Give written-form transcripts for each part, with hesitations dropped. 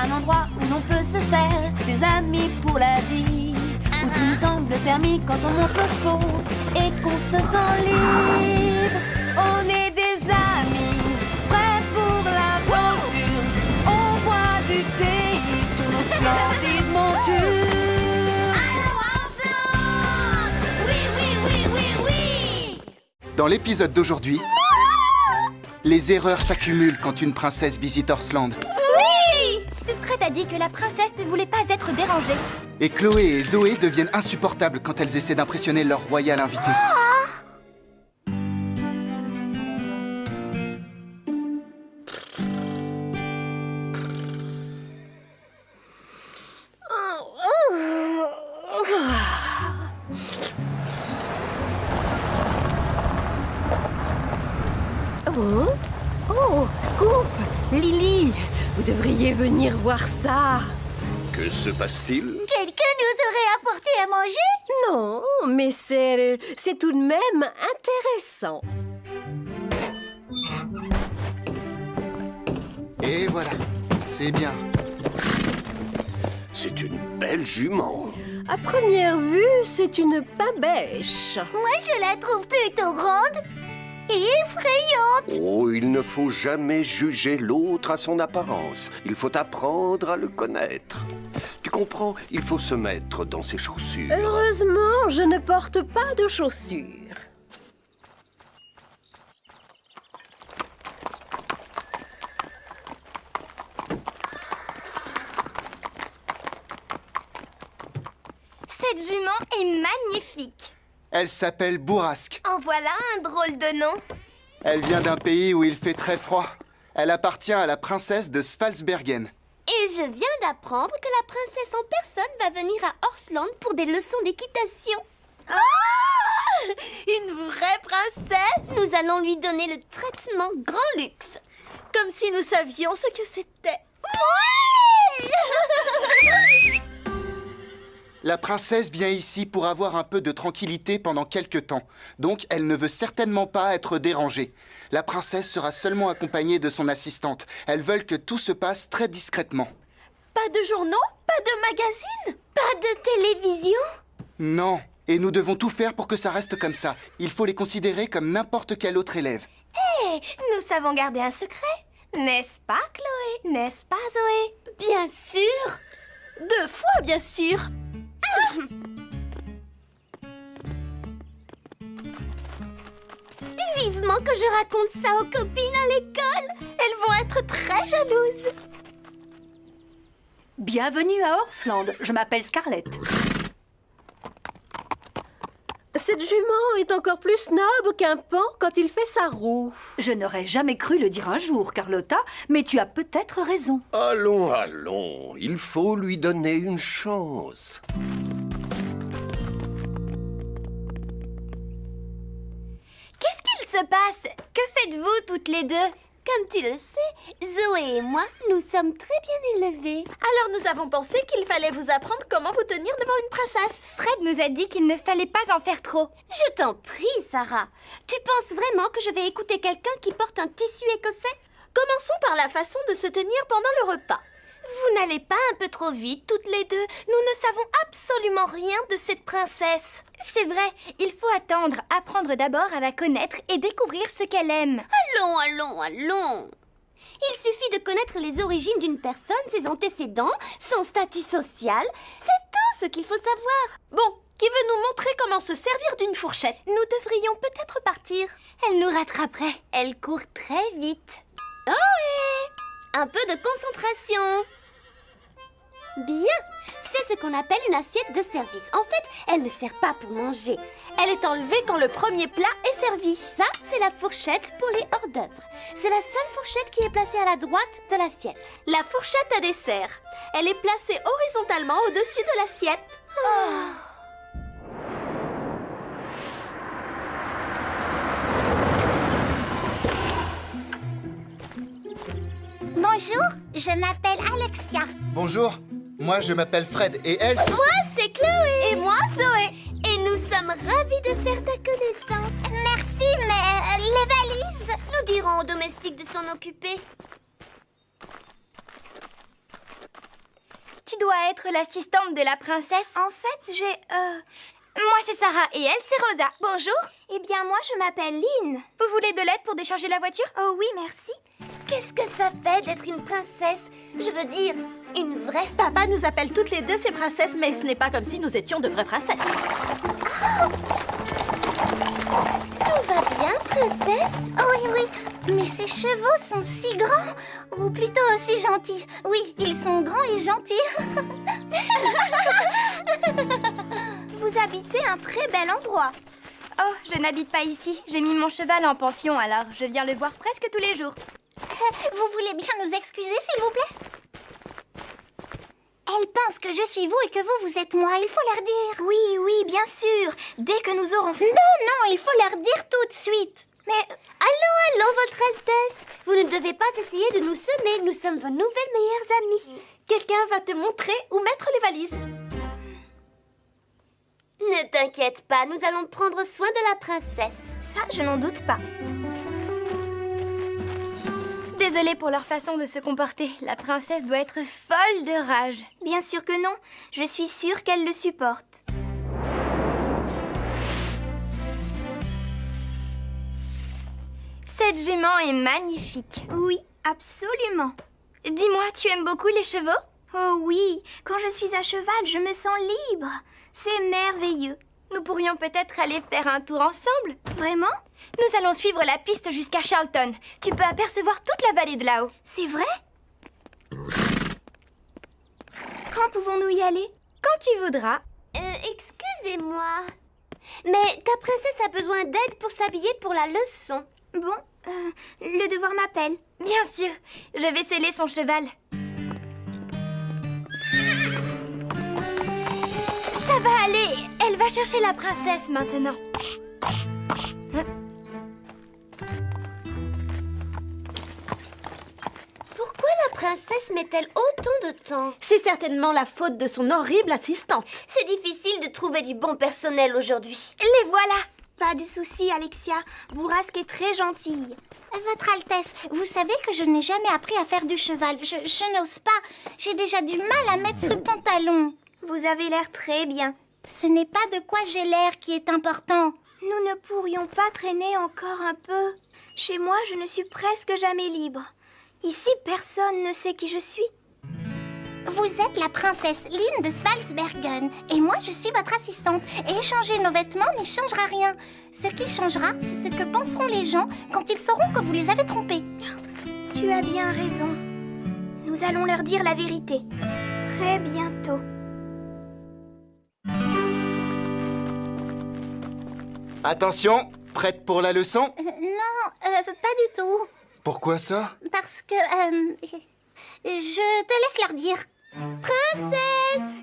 un endroit où l'on peut se faire des amis pour la vie, où tout nous semble permis quand on monte aux chevaux et qu'on se sent libre. On est des amis, prêts pour l'aventure. On voit du pays sur nos splendides montures. Alors ensemble! Oui, oui, oui, oui, oui! Dans l'épisode d'aujourd'hui, les erreurs s'accumulent quand une princesse visite Horsland. Oui! Fred a dit que la princesse ne voulait pas être dérangée. Et Chloé et Zoé deviennent insupportables quand elles essaient d'impressionner leur royal invité. Oh, oh, Scoop, Lily, vous devriez venir voir ça. Que se passe-t-il? Quelqu'un nous aurait apporté à manger? Non, mais c'est tout de même intéressant. Et voilà, c'est bien. C'est une belle jument. À première vue, c'est une pain-bêche. Moi, je la trouve plutôt grande et effrayante. Oh, il ne faut jamais juger l'autre à son apparence. Il faut apprendre à le connaître. Tu comprends? Il faut se mettre dans ses chaussures. Heureusement, je ne porte pas de chaussures. Cette jument est magnifique. Elle s'appelle Bourrasque. En voilà un drôle de nom. Elle vient d'un pays où il fait très froid. Elle appartient à la princesse de Svalsbergen. Et je viens d'apprendre que la princesse en personne va venir à Horsland pour des leçons d'équitation. Une vraie princesse! Nous allons lui donner le traitement grand luxe. Comme si nous savions ce que c'était. La princesse vient ici pour avoir un peu de tranquillité pendant quelques temps. Donc, elle ne veut certainement pas être dérangée. La princesse sera seulement accompagnée de son assistante. Elles veulent que tout se passe très discrètement. Pas de journaux? Pas de magazines? Pas de télévision? Non, et nous devons tout faire pour que ça reste comme ça. Il faut les considérer comme n'importe quel autre élève. Nous savons garder un secret. N'est-ce pas, Chloé? N'est-ce pas, Zoé? Bien sûr. 2 fois, bien sûr! Vivement que je raconte ça aux copines à l'école. Elles vont être très jalouses. Bienvenue à Horsland, je m'appelle Scarlett. Cette jument est encore plus snob qu'un pan quand il fait sa roue. Je n'aurais jamais cru le dire un jour, Carlotta, mais tu as peut-être raison. Allons, allons. Il faut lui donner une chance. Qu'est-ce qu'il se passe? Que faites-vous toutes les deux? Comme tu le sais, Zoé et moi, nous sommes très bien élevés. Alors nous avons pensé qu'il fallait vous apprendre comment vous tenir devant une princesse. Fred nous a dit qu'il ne fallait pas en faire trop. Je t'en prie, Sarah. Tu penses vraiment que je vais écouter quelqu'un qui porte un tissu écossais? Commençons par la façon de se tenir pendant le repas. Vous n'allez pas un peu trop vite, toutes les deux? Nous ne savons absolument rien de cette princesse. C'est vrai, il faut attendre, apprendre d'abord à la connaître et découvrir ce qu'elle aime. Allons, allons, allons. Il suffit de connaître les origines d'une personne, ses antécédents, son statut social. C'est tout ce qu'il faut savoir. Bon, qui veut nous montrer comment se servir d'une fourchette? Nous devrions peut-être partir. Elle nous rattraperait. Elle court très vite. Ohé! Un peu de concentration. Bien, c'est ce qu'on appelle une assiette de service. En fait, elle ne sert pas pour manger. Elle est enlevée quand le premier plat est servi. Ça, c'est la fourchette pour les hors-d'œuvre. C'est la seule fourchette qui est placée à la droite de l'assiette. La fourchette à dessert. Elle est placée horizontalement au-dessus de l'assiette. Bonjour, je m'appelle Alexia. Bonjour, moi je m'appelle Fred et elle se... Moi, c'est Chloé. Et moi, Zoé. Et nous sommes ravis de faire ta connaissance. Merci, mais les valises? Nous dirons au domestique de s'en occuper. être l'assistante de la princesse? En fait, Moi, c'est Sarah et elle, c'est Rosa. Bonjour. Eh bien, moi, je m'appelle Lynn. Vous voulez de l'aide pour décharger la voiture? Oh oui, merci. Qu'est-ce que ça fait d'être une princesse? Je veux dire, une vraie. Papa nous appelle toutes les deux ses princesses, mais ce n'est pas comme si nous étions de vraies princesses. Tout va bien, princesse? Oui, oui. Mais ces chevaux sont si grands. Ou plutôt aussi gentils. Oui, ils sont grands et gentils. Vous habitez un très bel endroit. Oh, je n'habite pas ici. J'ai mis mon cheval en pension, alors je viens le voir presque tous les jours. Vous voulez bien nous excuser, s'il vous plaît? Elle pense que je suis vous et que vous êtes moi. Il faut leur dire. Oui, oui, bien sûr. Dès que nous aurons fait... Non, il faut leur dire tout de suite. Mais Allô, Votre Altesse. Vous ne devez pas essayer de nous semer. Nous sommes vos nouvelles meilleures amies. Quelqu'un va te montrer où mettre les valises. Ne t'inquiète pas, nous allons prendre soin de la princesse. ça, je n'en doute pas. Désolée pour leur façon de se comporter. La princesse doit être folle de rage. Bien sûr que non. Je suis sûre qu'elle le supporte. Cette jument est magnifique. Oui, absolument. Dis-moi, tu aimes beaucoup les chevaux? Oh oui, quand je suis à cheval, je me sens libre. C'est merveilleux. Nous pourrions peut-être aller faire un tour ensemble. Vraiment? Nous allons suivre la piste jusqu'à Charlton. Tu peux apercevoir toute la vallée de là-haut. C'est vrai? Quand pouvons-nous y aller? Quand tu voudras. Excusez-moi. Mais ta princesse a besoin d'aide pour s'habiller pour la leçon. Bon, le devoir m'appelle. Bien sûr, je vais sceller son cheval. Ça va aller. Elle va chercher la princesse maintenant. Pourquoi la princesse met-elle autant de temps? C'est certainement la faute de son horrible assistante. C'est difficile de trouver du bon personnel aujourd'hui. Les voilà. Pas de souci, Alexia. Bourrasque est très gentille. Votre Altesse, vous savez que je n'ai jamais appris à faire du cheval. Je n'ose pas. J'ai déjà du mal à mettre ce pantalon. Vous avez l'air très bien. Ce n'est pas de quoi j'ai l'air qui est important. Nous ne pourrions pas traîner encore un peu. Chez moi, je ne suis presque jamais libre. Ici, personne ne sait qui je suis. Vous êtes la princesse Lynn de Svalsbergen et moi je suis votre assistante. Et échanger nos vêtements n'y changera rien. Ce qui changera, c'est ce que penseront les gens quand ils sauront que vous les avez trompés. Tu as bien raison. Nous allons leur dire la vérité. Très bientôt. Attention, prête pour la leçon? Non, pas du tout. Pourquoi ça? Parce que... je te laisse leur dire. Princesse!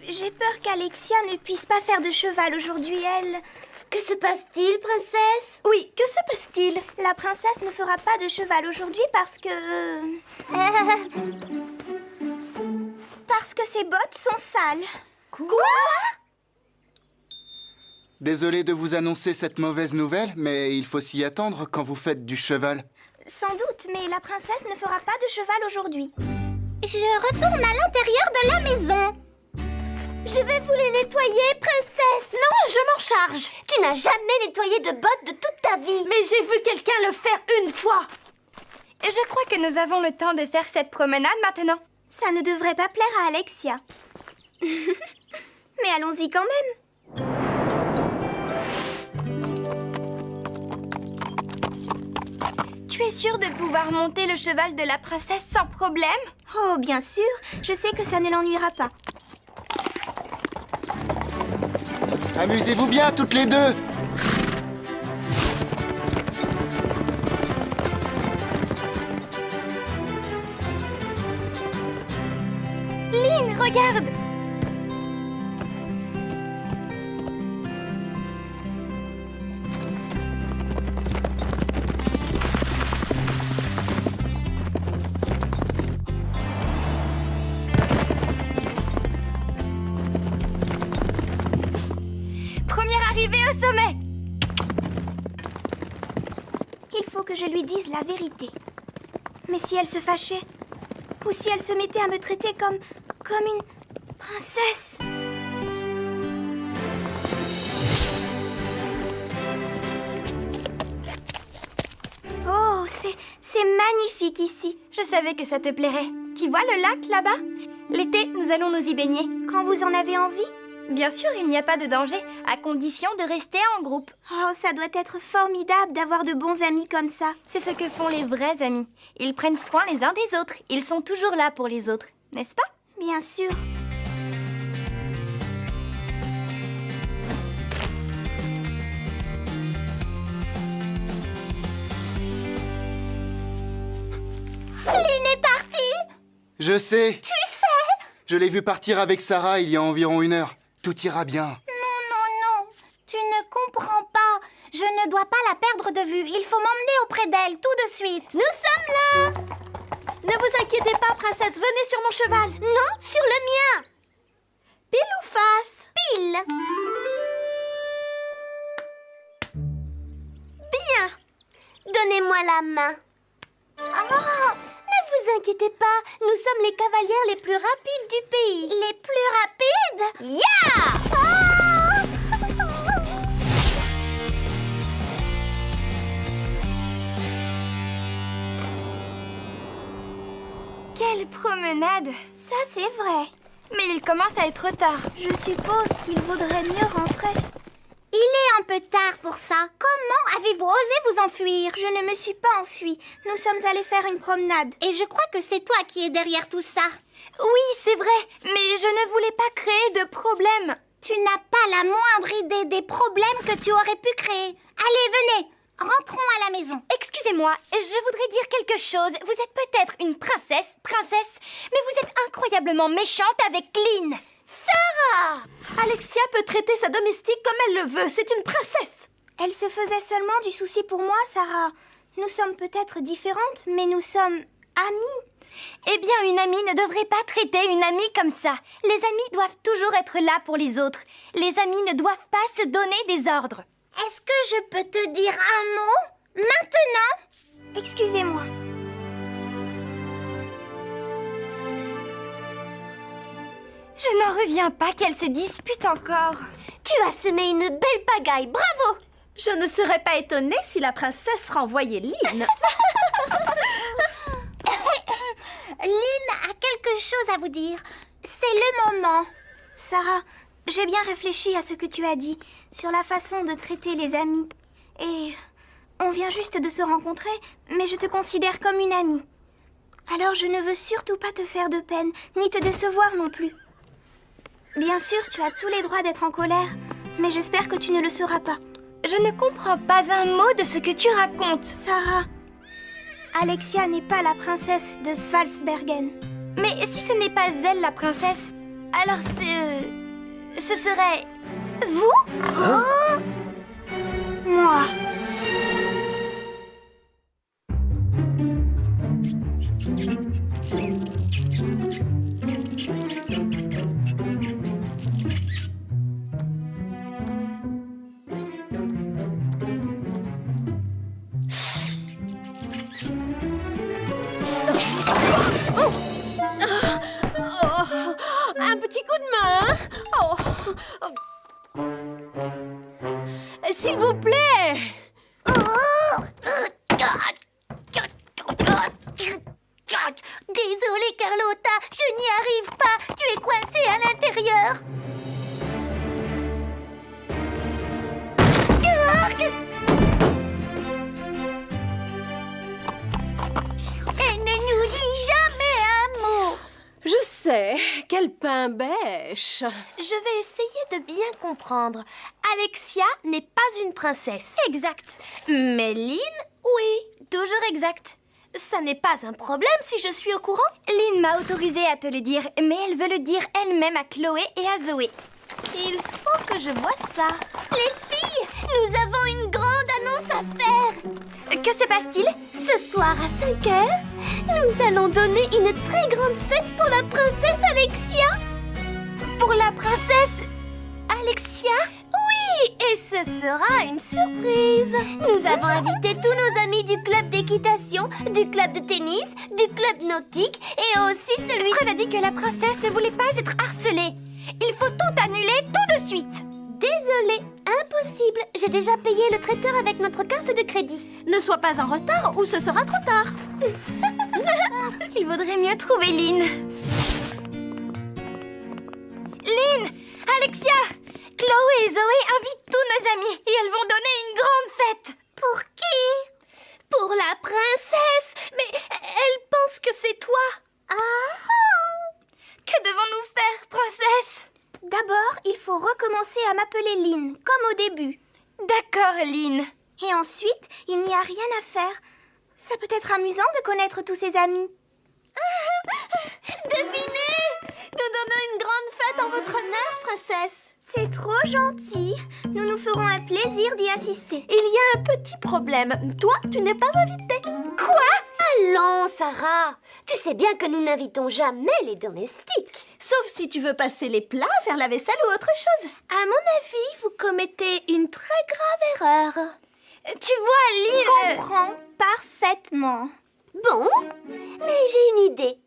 J'ai peur qu'Alexia ne puisse pas faire de cheval aujourd'hui, elle. Que se passe-t-il, princesse? Oui, que se passe-t-il? La princesse ne fera pas de cheval aujourd'hui parce que... Parce que ses bottes sont sales. Quoi? Désolé de vous annoncer cette mauvaise nouvelle, mais il faut s'y attendre quand vous faites du cheval. Sans doute, mais la princesse ne fera pas de cheval aujourd'hui. Je retourne à l'intérieur de la maison. Je vais vous les nettoyer, princesse. Non, je m'en charge. Tu n'as jamais nettoyé de bottes de toute ta vie. Mais j'ai vu quelqu'un le faire une fois. Je crois que nous avons le temps de faire cette promenade maintenant. Ça ne devrait pas plaire à Alexia. Mais allons-y quand même. Tu es sûre de pouvoir monter le cheval de la princesse sans problème? Oh, bien sûr. Je sais que ça ne l'ennuiera pas. Amusez-vous bien toutes les deux! Lynn, regarde! Première arrivée au sommet! Il faut que je lui dise la vérité. Mais si elle se fâchait? ou si elle se mettait à me traiter comme une princesse. Oh, c'est magnifique ici. Je savais que ça te plairait. Tu vois le lac là-bas? L'été, nous allons nous y baigner. Quand vous en avez envie? Bien sûr, il n'y a pas de danger, à condition de rester en groupe. Oh, ça doit être formidable d'avoir de bons amis comme ça. C'est ce que font les vrais amis. Ils prennent soin les uns des autres. Ils sont toujours là pour les autres, n'est-ce pas? Bien sûr. Lynn est partie! Je sais. Tu sais? Je l'ai vu partir avec Sarah il y a environ 1 heure. Tout ira bien. Non. Tu ne comprends pas. Je ne dois pas la perdre de vue. Il faut m'emmener auprès d'elle tout de suite. Nous sommes là! Ne vous inquiétez pas, princesse, venez sur mon cheval. Non, sur le mien. Pile ou face? Pile. Bien. Donnez-moi la main. Oh, ne vous inquiétez pas, nous sommes les cavalières les plus rapides du pays. Les plus rapides? Quelle promenade! Ça, c'est vrai. Mais il commence à être tard. Je suppose qu'il vaudrait mieux rentrer. Il est un peu tard pour ça. Comment avez-vous osé vous enfuir? Je ne me suis pas enfuie. Nous sommes allés faire une promenade. Et je crois que c'est toi qui es derrière tout ça. Oui, c'est vrai, mais je ne voulais pas créer de problème. Tu n'as pas la moindre idée des problèmes que tu aurais pu créer. Allez, venez, rentrons à la maison. Excusez-moi, je voudrais dire quelque chose. Vous êtes peut-être une princesse, mais vous êtes incroyablement méchante avec Lynn. Sarah! Alexia peut traiter sa domestique comme elle le veut. C'est une princesse. Elle se faisait seulement du souci pour moi, Sarah. Nous sommes peut-être différentes, mais nous sommes amies. Eh bien, une amie ne devrait pas traiter une amie comme ça. Les amis doivent toujours être là pour les autres. Les amis ne doivent pas se donner des ordres. Est-ce que je peux te dire un mot maintenant? Excusez-moi. Je n'en reviens pas qu'elle se dispute encore. Tu as semé une belle pagaille, bravo! Je ne serais pas étonnée si la princesse renvoyait Lynn. Lynn a quelque chose à vous dire. C'est le moment. Sarah, j'ai bien réfléchi à ce que tu as dit sur la façon de traiter les amis. Et on vient juste de se rencontrer, mais je te considère comme une amie. Alors je ne veux surtout pas te faire de peine, ni te décevoir non plus. Bien sûr, tu as tous les droits d'être en colère, mais j'espère que tu ne le seras pas. Je ne comprends pas un mot de ce que tu racontes. Sarah, Alexia n'est pas la princesse de Svalsbergen. Mais si ce n'est pas elle la princesse, alors ce serait... vous? Moi. Un petit coup de main, hein? S'il vous plaît. Désolée Carlotta, je n'y arrive pas. Tu es coincée à l'intérieur. Elle ne nous dit jamais un mot. Je sais, quel pain bêche. Je vais essayer de bien comprendre. Alexia n'est pas une princesse. Exact. Mais Lynn, oui, toujours exact. Ça n'est pas un problème si je suis au courant. Lynn m'a autorisé à te le dire, mais elle veut le dire elle-même à Chloé et à Zoé. Il faut que je voie ça. Les filles, nous avons une grande annonce à faire. Que se passe-t-il? Ce soir à 5 heures, nous allons donner une très grande fête pour la princesse Alexia. Pour la princesse Alexia? Oui, et Et ce sera une surprise. Nous avons invité tous nos amis du club d'équitation, du club de tennis, du club nautique et aussi celui... Fred a dit que la princesse ne voulait pas être harcelée. Il faut tout annuler tout de suite. Désolée, impossible. J'ai déjà payé le traiteur avec notre carte de crédit. Ne sois pas en retard ou ce sera trop tard. Il vaudrait mieux trouver Lynn. Lynn, Alexia, Chloé et Zoé invitent tous nos amis et elles vont donner une grande fête. Pour qui? Pour la princesse. Mais elle pense que c'est toi. Que devons-nous faire, princesse? D'abord, il faut recommencer à m'appeler Lynn, comme au début. D'accord, Lynn. Et ensuite, il n'y a rien à faire. Ça peut être amusant de connaître tous ses amis. Devinez! Nous donnons une grande fête en votre honneur, princesse. C'est trop gentil. Nous nous ferons un plaisir d'y assister. Il y a un petit problème. Toi, tu n'es pas invitée. Allons, Sarah. Tu sais bien que nous n'invitons jamais les domestiques. Sauf si tu veux passer les plats, faire la vaisselle ou autre chose. À mon avis, vous commettez une très grave erreur. Tu vois, Lynn... Comprends parfaitement. Bon, mais j'ai une idée.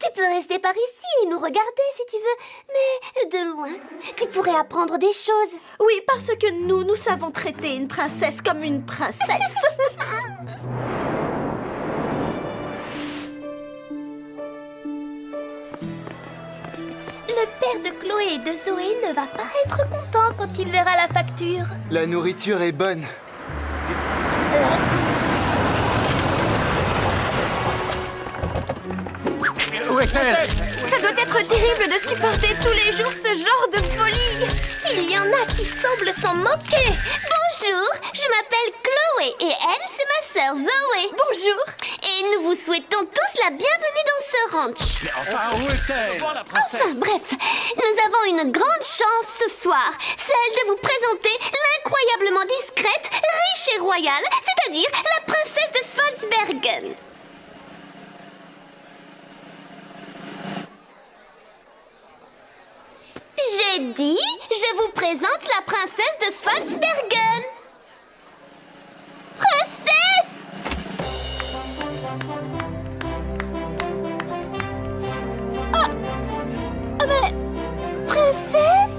Tu peux rester par ici et nous regarder si tu veux, mais de loin. Tu pourrais apprendre des choses. Oui, parce que nous savons traiter une princesse comme une princesse. Le père de Chloé et de Zoé ne va pas être content quand il verra la facture. La nourriture est bonne. Où est-elle? Ça doit être terrible de supporter tous les jours ce genre de folie. Il y en a qui semblent s'en moquer. Bonjour, je m'appelle Chloé et elle, c'est ma sœur Zoé. Bonjour. Et nous vous souhaitons tous la bienvenue dans ce ranch. Mais enfin, où est-elle? Voir la princesse. Enfin bref, nous avons une grande chance ce soir, celle de vous présenter l'incroyablement discrète, riche et royale, c'est-à-dire la princesse de Svalsbergen. J'ai dit, je vous présente la princesse de Svalsbergen. Princesse! Mais... Princesse?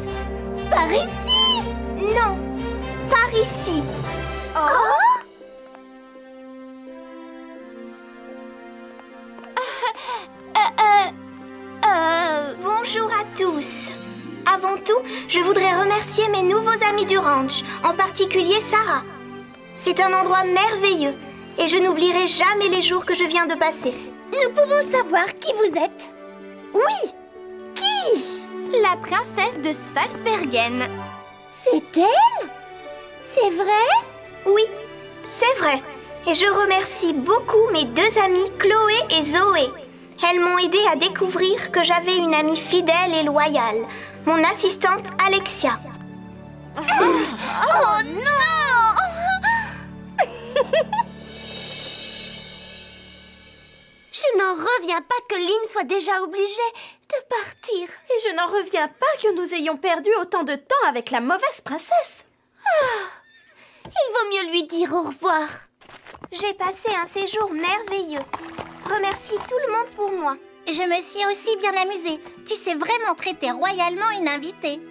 Par ici? Non, par ici. Bonjour à tous. Avant tout, je voudrais remercier mes nouveaux amis du ranch, en particulier Sarah. C'est un endroit merveilleux et je n'oublierai jamais les jours que je viens de passer. Nous pouvons savoir qui vous êtes? Oui, La princesse de Svalsbergen. C'est elle? C'est vrai? oui, c'est vrai. Et je remercie beaucoup mes deux amies Chloé et Zoé. Elles m'ont aidé à découvrir que j'avais une amie fidèle et loyale, mon assistante Alexia. Oh non! Je n'en reviens pas que Lynn soit déjà obligée de partir. Et je n'en reviens pas que nous ayons perdu autant de temps avec la mauvaise princesse. Il vaut mieux lui dire au revoir. J'ai passé un séjour merveilleux. Remercie tout le monde pour moi. Je me suis aussi bien amusée. Tu sais vraiment traiter royalement une invitée.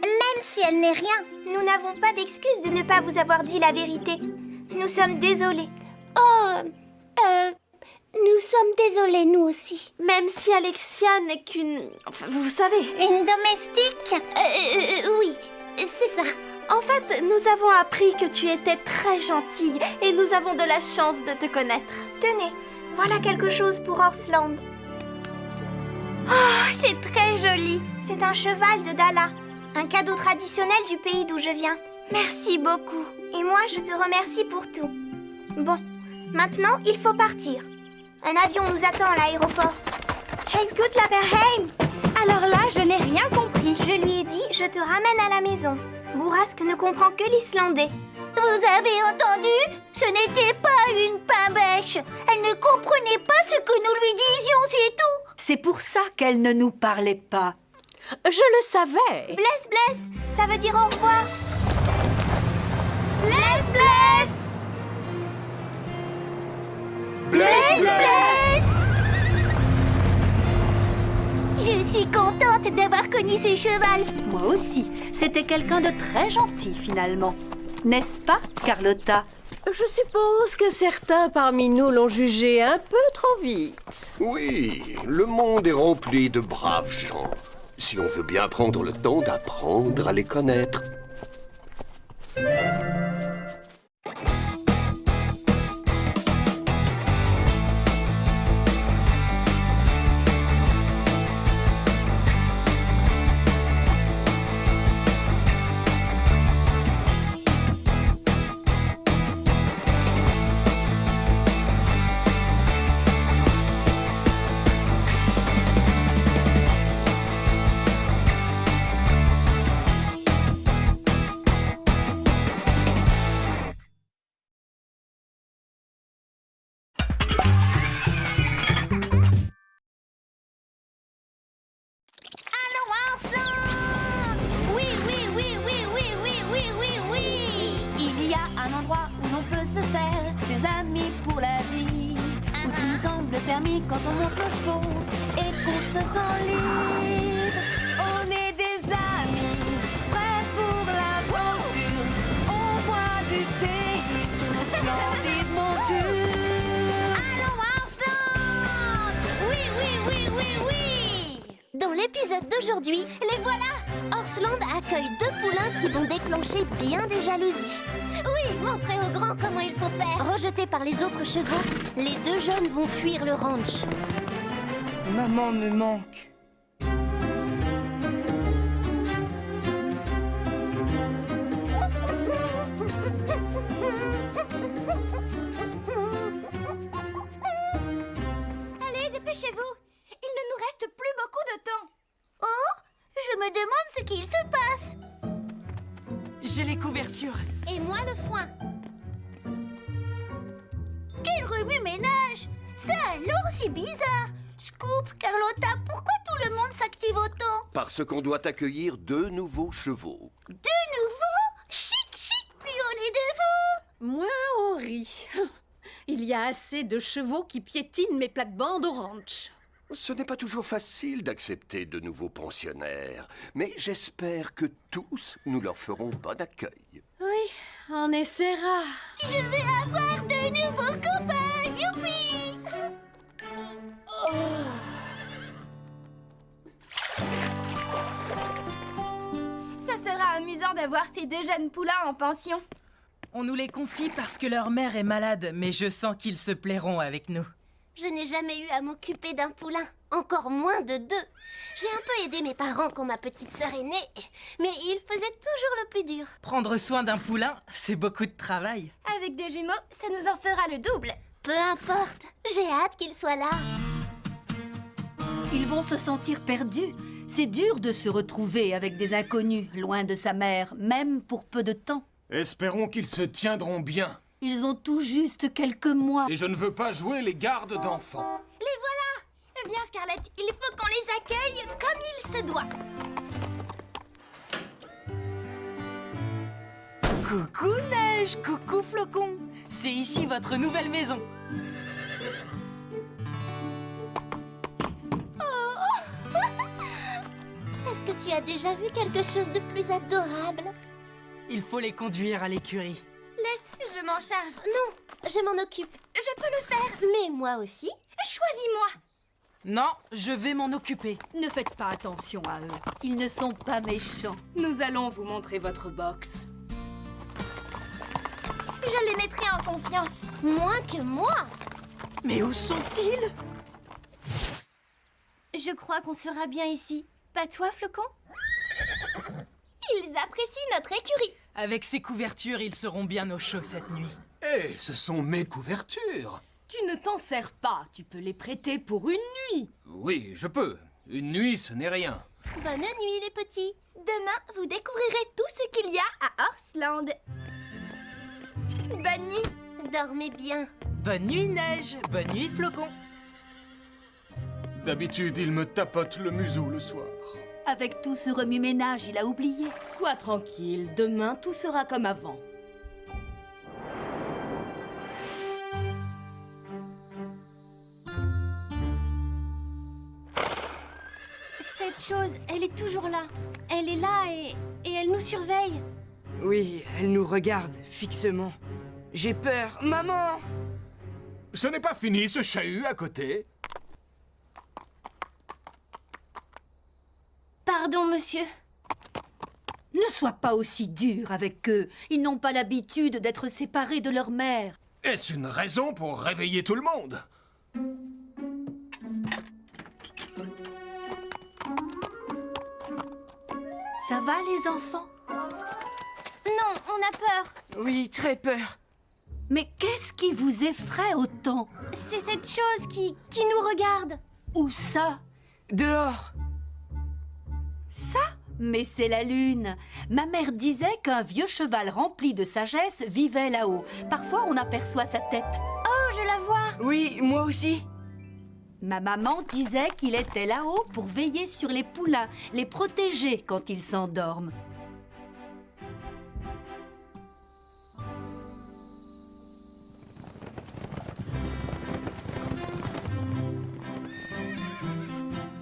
Même si elle n'est rien. Nous n'avons pas d'excuse de ne pas vous avoir dit la vérité. Nous sommes désolés. Nous sommes désolés, nous aussi. Même si Alexia n'est qu'une... Enfin, vous savez. Une domestique? Oui, c'est ça. En fait, nous avons appris que tu étais très gentille et nous avons de la chance de te connaître. Tenez, voilà quelque chose pour Horsland. Oh, c'est très joli. C'est un cheval de Dala, un cadeau traditionnel du pays d'où je viens. Merci beaucoup. Et moi, je te remercie pour tout. Bon, maintenant, il faut partir. Un avion nous attend à l'aéroport. Hey, gut Laberheim! Alors là, je n'ai rien compris. Je lui ai dit, je te ramène à la maison. Bourrasque ne comprend que l'islandais. Vous avez entendu? Ce n'était pas une pain-bêche. Elle ne comprenait pas ce que nous lui disions, c'est tout. C'est pour ça qu'elle ne nous parlait pas. Je le savais. Bless, bless, ça veut dire au revoir. reconnu ce cheval. Moi aussi. C'était quelqu'un de très gentil, finalement. N'est-ce pas, Carlotta? Je suppose que certains parmi nous l'ont jugé un peu trop vite. Oui, le monde est rempli de braves gens. Si on veut bien prendre le temps d'apprendre à les connaître. Allons ensemble! Oui, oui, oui, oui, oui, oui, oui, oui, oui! Il y a un endroit où l'on peut se faire des amis pour la vie, où tout nous semble permis quand on monte le chevaux et qu'on se sent libre. On est des amis, prêts pour l'aventure. On voit du pays sur nos splendides montures. Allons ensemble! Oui, oui, oui, oui, oui! Dans l'épisode d'aujourd'hui, les voilà. Orsland accueille 2 poulains qui vont déclencher bien des jalousies. Oui, montrer aux grands comment il faut faire. Rejetés par les autres chevaux, les 2 jeunes vont fuir le ranch. Maman me manque. Allez, dépêchez-vous. Il ne nous reste plus beaucoup de temps. Oh, je me demande ce qu'il se passe. J'ai les couvertures. Et moi le foin. Quel remue-ménage! Ça alors, c'est bizarre. Scoop, Carlotta, pourquoi tout le monde s'active autant? Parce qu'on doit accueillir 2 nouveaux chevaux. 2 nouveaux? Chic, chic, plus on est de vous. Moins on rit. Il y a assez de chevaux qui piétinent mes plates-bandes au ranch. Ce n'est pas toujours facile d'accepter de nouveaux pensionnaires, mais j'espère que tous nous leur ferons bon accueil. Oui, on essaiera. Je vais avoir de nouveaux copains, youpi! Ça sera amusant d'avoir ces 2 jeunes poulains en pension. On nous les confie parce que leur mère est malade, mais je sens qu'ils se plairont avec nous. Je n'ai jamais eu à m'occuper d'un poulain, encore moins de 2. J'ai un peu aidé mes parents quand ma petite sœur est née, mais ils faisaient toujours le plus dur. Prendre soin d'un poulain, c'est beaucoup de travail. Avec des jumeaux, ça nous en fera le double. Peu importe, j'ai hâte qu'ils soient là. Ils vont se sentir perdus. C'est dur de se retrouver avec des inconnus, loin de sa mère, même pour peu de temps. Espérons qu'ils se tiendront bien. Ils ont tout juste quelques mois. Et je ne veux pas jouer les gardes d'enfants. Les voilà! Viens Scarlett, il faut qu'on les accueille comme il se doit. Coucou Neige, coucou Flocon. C'est ici votre nouvelle maison. Est-ce que tu as déjà vu quelque chose de plus adorable? Il faut les conduire à l'écurie. Laisse, je m'en charge. Non, je m'en occupe. Je peux le faire. Mais moi aussi. Choisis-moi. Non, je vais m'en occuper. Ne faites pas attention à eux. Ils ne sont pas méchants. Nous allons vous montrer votre box. Je les mettrai en confiance. Moins que moi. Mais où sont-ils? Je crois qu'on sera bien ici. Pas toi, Flocon? Ils apprécient notre écurie. Avec ces couvertures, ils seront bien au chaud cette nuit. Hé, ce sont mes couvertures. Tu ne t'en sers pas. Tu peux les prêter pour une nuit. Oui, je peux. Une nuit, ce n'est rien. Bonne nuit, les petits. Demain, vous découvrirez tout ce qu'il y a à Orsland. Bonne nuit. Dormez bien. Bonne nuit Neige, bonne nuit Flocon. D'habitude, il me tapote le museau le soir. Avec tout ce remue-ménage, il a oublié. Sois tranquille. Demain, tout sera comme avant. C'est cette chose, elle est toujours là. Elle est là et elle nous surveille. Oui, elle nous regarde fixement. J'ai peur. Maman! Ce n'est pas fini, ce chahut à côté. Pardon, monsieur. Ne sois pas aussi dur avec eux. Ils n'ont pas l'habitude d'être séparés de leur mère. Est-ce une raison pour réveiller tout le monde? Ça va, les enfants? Non, on a peur. Oui, très peur. Mais qu'est-ce qui vous effraie autant? C'est cette chose qui nous regarde. Où ça? Dehors! Ça? Mais c'est la lune. Ma mère disait qu'un vieux cheval rempli de sagesse vivait là-haut. Parfois, on aperçoit sa tête. Oh, je la vois. Oui, moi aussi. Ma maman disait qu'il était là-haut pour veiller sur les poulains, les protéger quand ils s'endorment.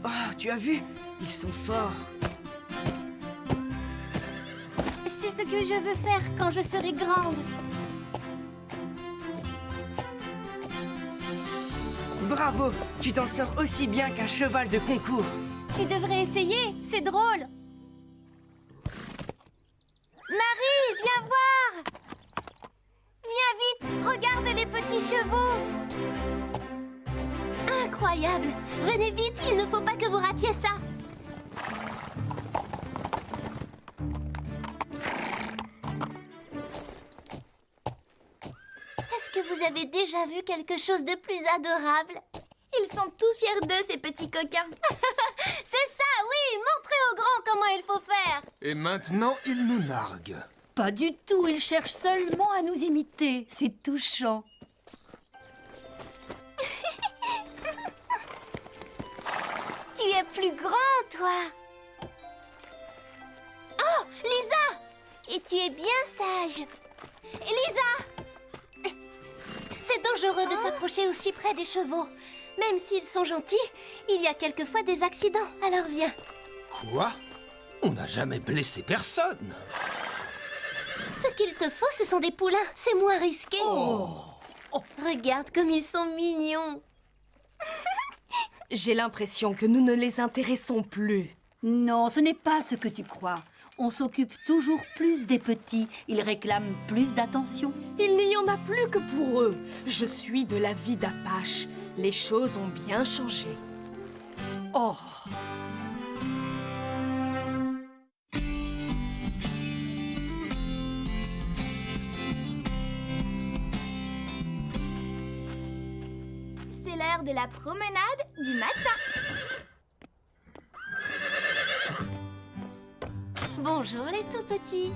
Oh, tu as vu? Ils sont forts. C'est ce que je veux faire quand je serai grande. Bravo! Tu t'en sors aussi bien qu'un cheval de concours. Tu devrais essayer, c'est drôle. Marie, viens voir! Viens vite, regarde les petits chevaux! Incroyable! Venez vite, il ne faut pas que vous ratiez ça! Est-ce que vous avez déjà vu quelque chose de plus adorable? Ils sont tous fiers d'eux, ces petits coquins. C'est ça, oui! Montrez aux grands comment il faut faire! Et maintenant, il nous nargue. Pas du tout, ils cherchent seulement à nous imiter. C'est touchant. Tu es plus grand, toi! Oh, Lisa! Et tu es bien sage! Lisa! C'est dangereux de s'approcher aussi près des chevaux. Même s'ils sont gentils, il y a quelquefois des accidents, alors viens. Quoi? On n'a jamais blessé personne. Ce qu'il te faut, ce sont des poulains. C'est moins risqué. Regarde comme ils sont mignons. J'ai l'impression que nous ne les intéressons plus. Non, ce n'est pas ce que tu crois. On s'occupe toujours plus des petits. Ils réclament plus d'attention. Il n'y en a plus que pour eux. Je suis de l'avis d'Apache. Les choses ont bien changé. Oh! C'est l'heure de la promenade du matin. Bonjour les tout petits.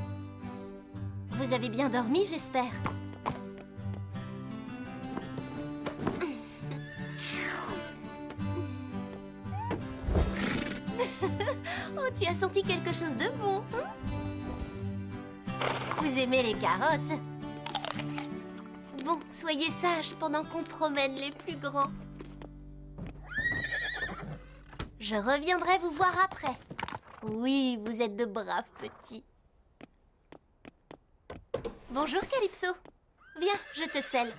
Vous avez bien dormi, j'espère. Oh, tu as senti quelque chose de bon, hein? Vous aimez les carottes? Bon, soyez sages pendant qu'on promène les plus grands. Je reviendrai vous voir après. Oui, vous êtes de braves petits. Bonjour, Calypso. Viens, je te selle.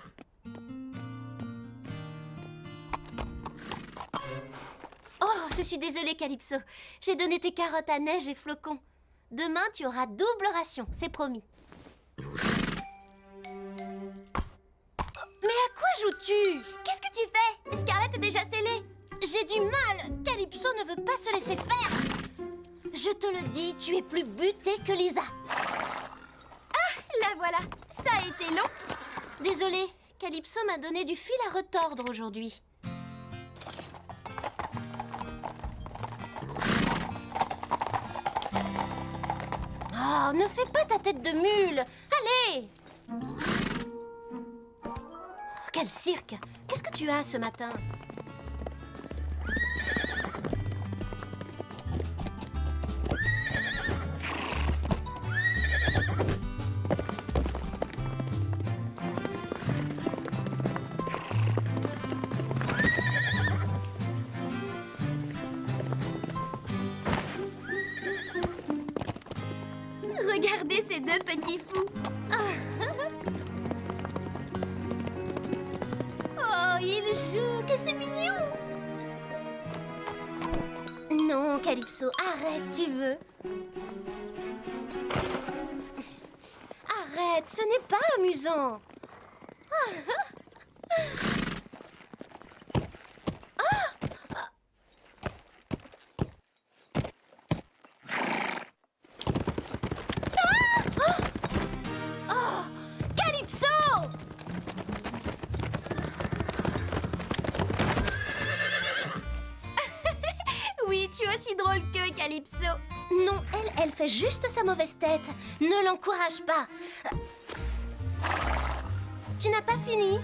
Oh, je suis désolée, Calypso. J'ai donné tes carottes à Neige et Flocon. Demain, tu auras double ration, c'est promis. Mais à quoi joues-tu? Qu'est-ce que tu fais? Scarlett est déjà scellée. J'ai du mal. Calypso ne veut pas se laisser faire. Je te le dis, tu es plus butée que Lisa. La voilà. Ça a été long. Désolée, Calypso m'a donné du fil à retordre aujourd'hui. Oh, ne fais pas ta tête de mule. Allez! Oh, quel cirque! Qu'est-ce que tu as ce matin? ces deux petits fous. Oh, ils jouent, que c'est mignon. Non, Calypso, arrête, tu veux. Arrête, ce n'est pas amusant. Calypso! Oui, tu es aussi drôle que Calypso. Non, elle fait juste sa mauvaise tête. Ne l'encourage pas. Tu n'as pas fini?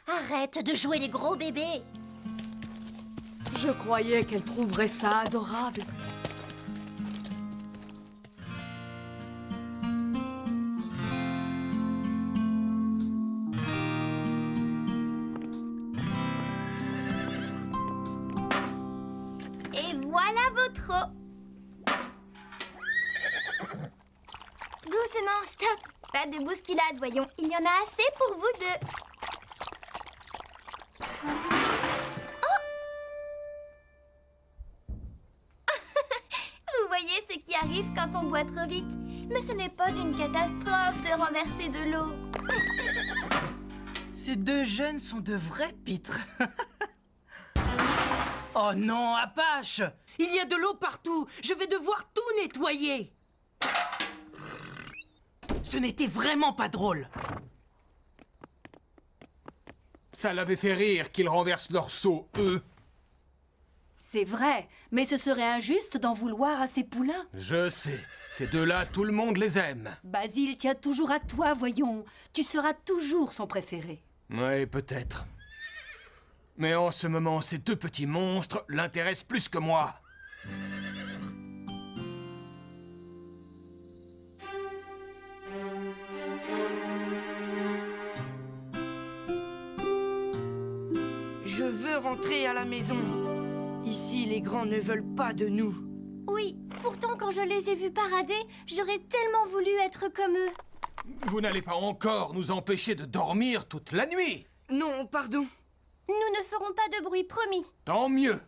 Arrête de jouer les gros bébés. Je croyais qu'elle trouverait ça adorable. Et voilà votre eau. Doucement, stop. Pas de bousculade, voyons. Il y en a assez pour vous deux. Vous voyez ce qui arrive quand on boit trop vite. Mais ce n'est pas une catastrophe de renverser de l'eau. Ces deux jeunes sont de vrais pitres. Oh non, Apache! Il y a de l'eau partout! Je vais devoir tout nettoyer! Ce n'était vraiment pas drôle. Ça l'avait fait rire qu'ils renversent leur seau, eux. C'est vrai, mais ce serait injuste d'en vouloir à ces poulains. Je sais, ces deux-là, tout le monde les aime. Basile tient toujours à toi, voyons. Tu seras toujours son préféré. Oui, peut-être. Mais en ce moment, ces deux petits monstres l'intéressent plus que moi. Je veux rentrer à la maison. Ici, les grands ne veulent pas de nous. Oui, pourtant quand je les ai vus parader, j'aurais tellement voulu être comme eux. Vous n'allez pas encore nous empêcher de dormir toute la nuit. Non, pardon. Nous ne ferons pas de bruit, promis. Tant mieux.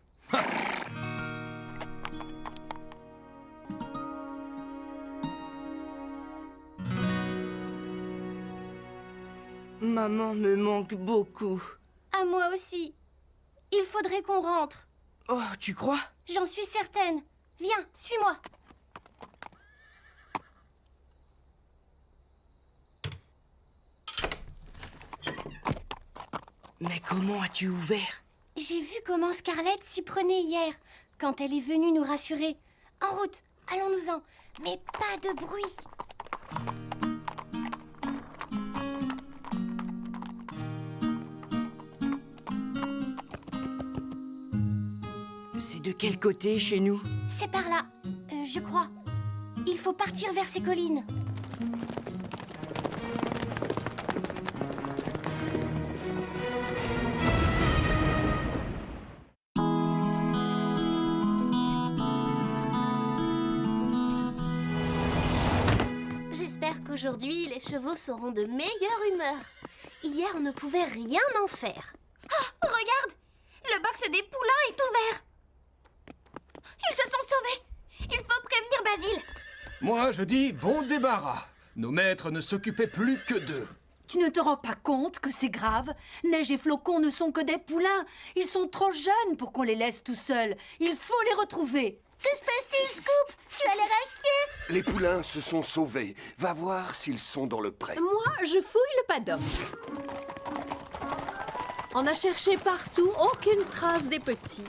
Maman me manque beaucoup. À moi aussi. Il faudrait qu'on rentre. Oh, tu crois? J'en suis certaine. Viens, suis-moi. Mais comment as-tu ouvert? J'ai vu comment Scarlett s'y prenait hier, quand elle est venue nous rassurer. En route, allons-nous-en. Mais pas de bruit. C'est de quel côté chez nous? C'est par là, je crois. Il faut partir vers ces collines. J'espère qu'aujourd'hui, les chevaux seront de meilleure humeur. Hier, on ne pouvait rien en faire. Oh, regarde! Le box des poulains est ouvert. Ils se sont sauvés. Il faut prévenir Basile. Moi, je dis bon débarras. Nos maîtres ne s'occupaient plus que d'eux. Tu ne te rends pas compte que c'est grave? Neige et Flocon ne sont que des poulains. Ils sont trop jeunes pour qu'on les laisse tout seuls. Il faut les retrouver. Que se passe-t-il, Scoop? Tu as l'air inquiet. Les poulains se sont sauvés. Va voir s'ils sont dans le pré. Moi, je fouille le paddock. On a cherché partout, aucune trace des petits.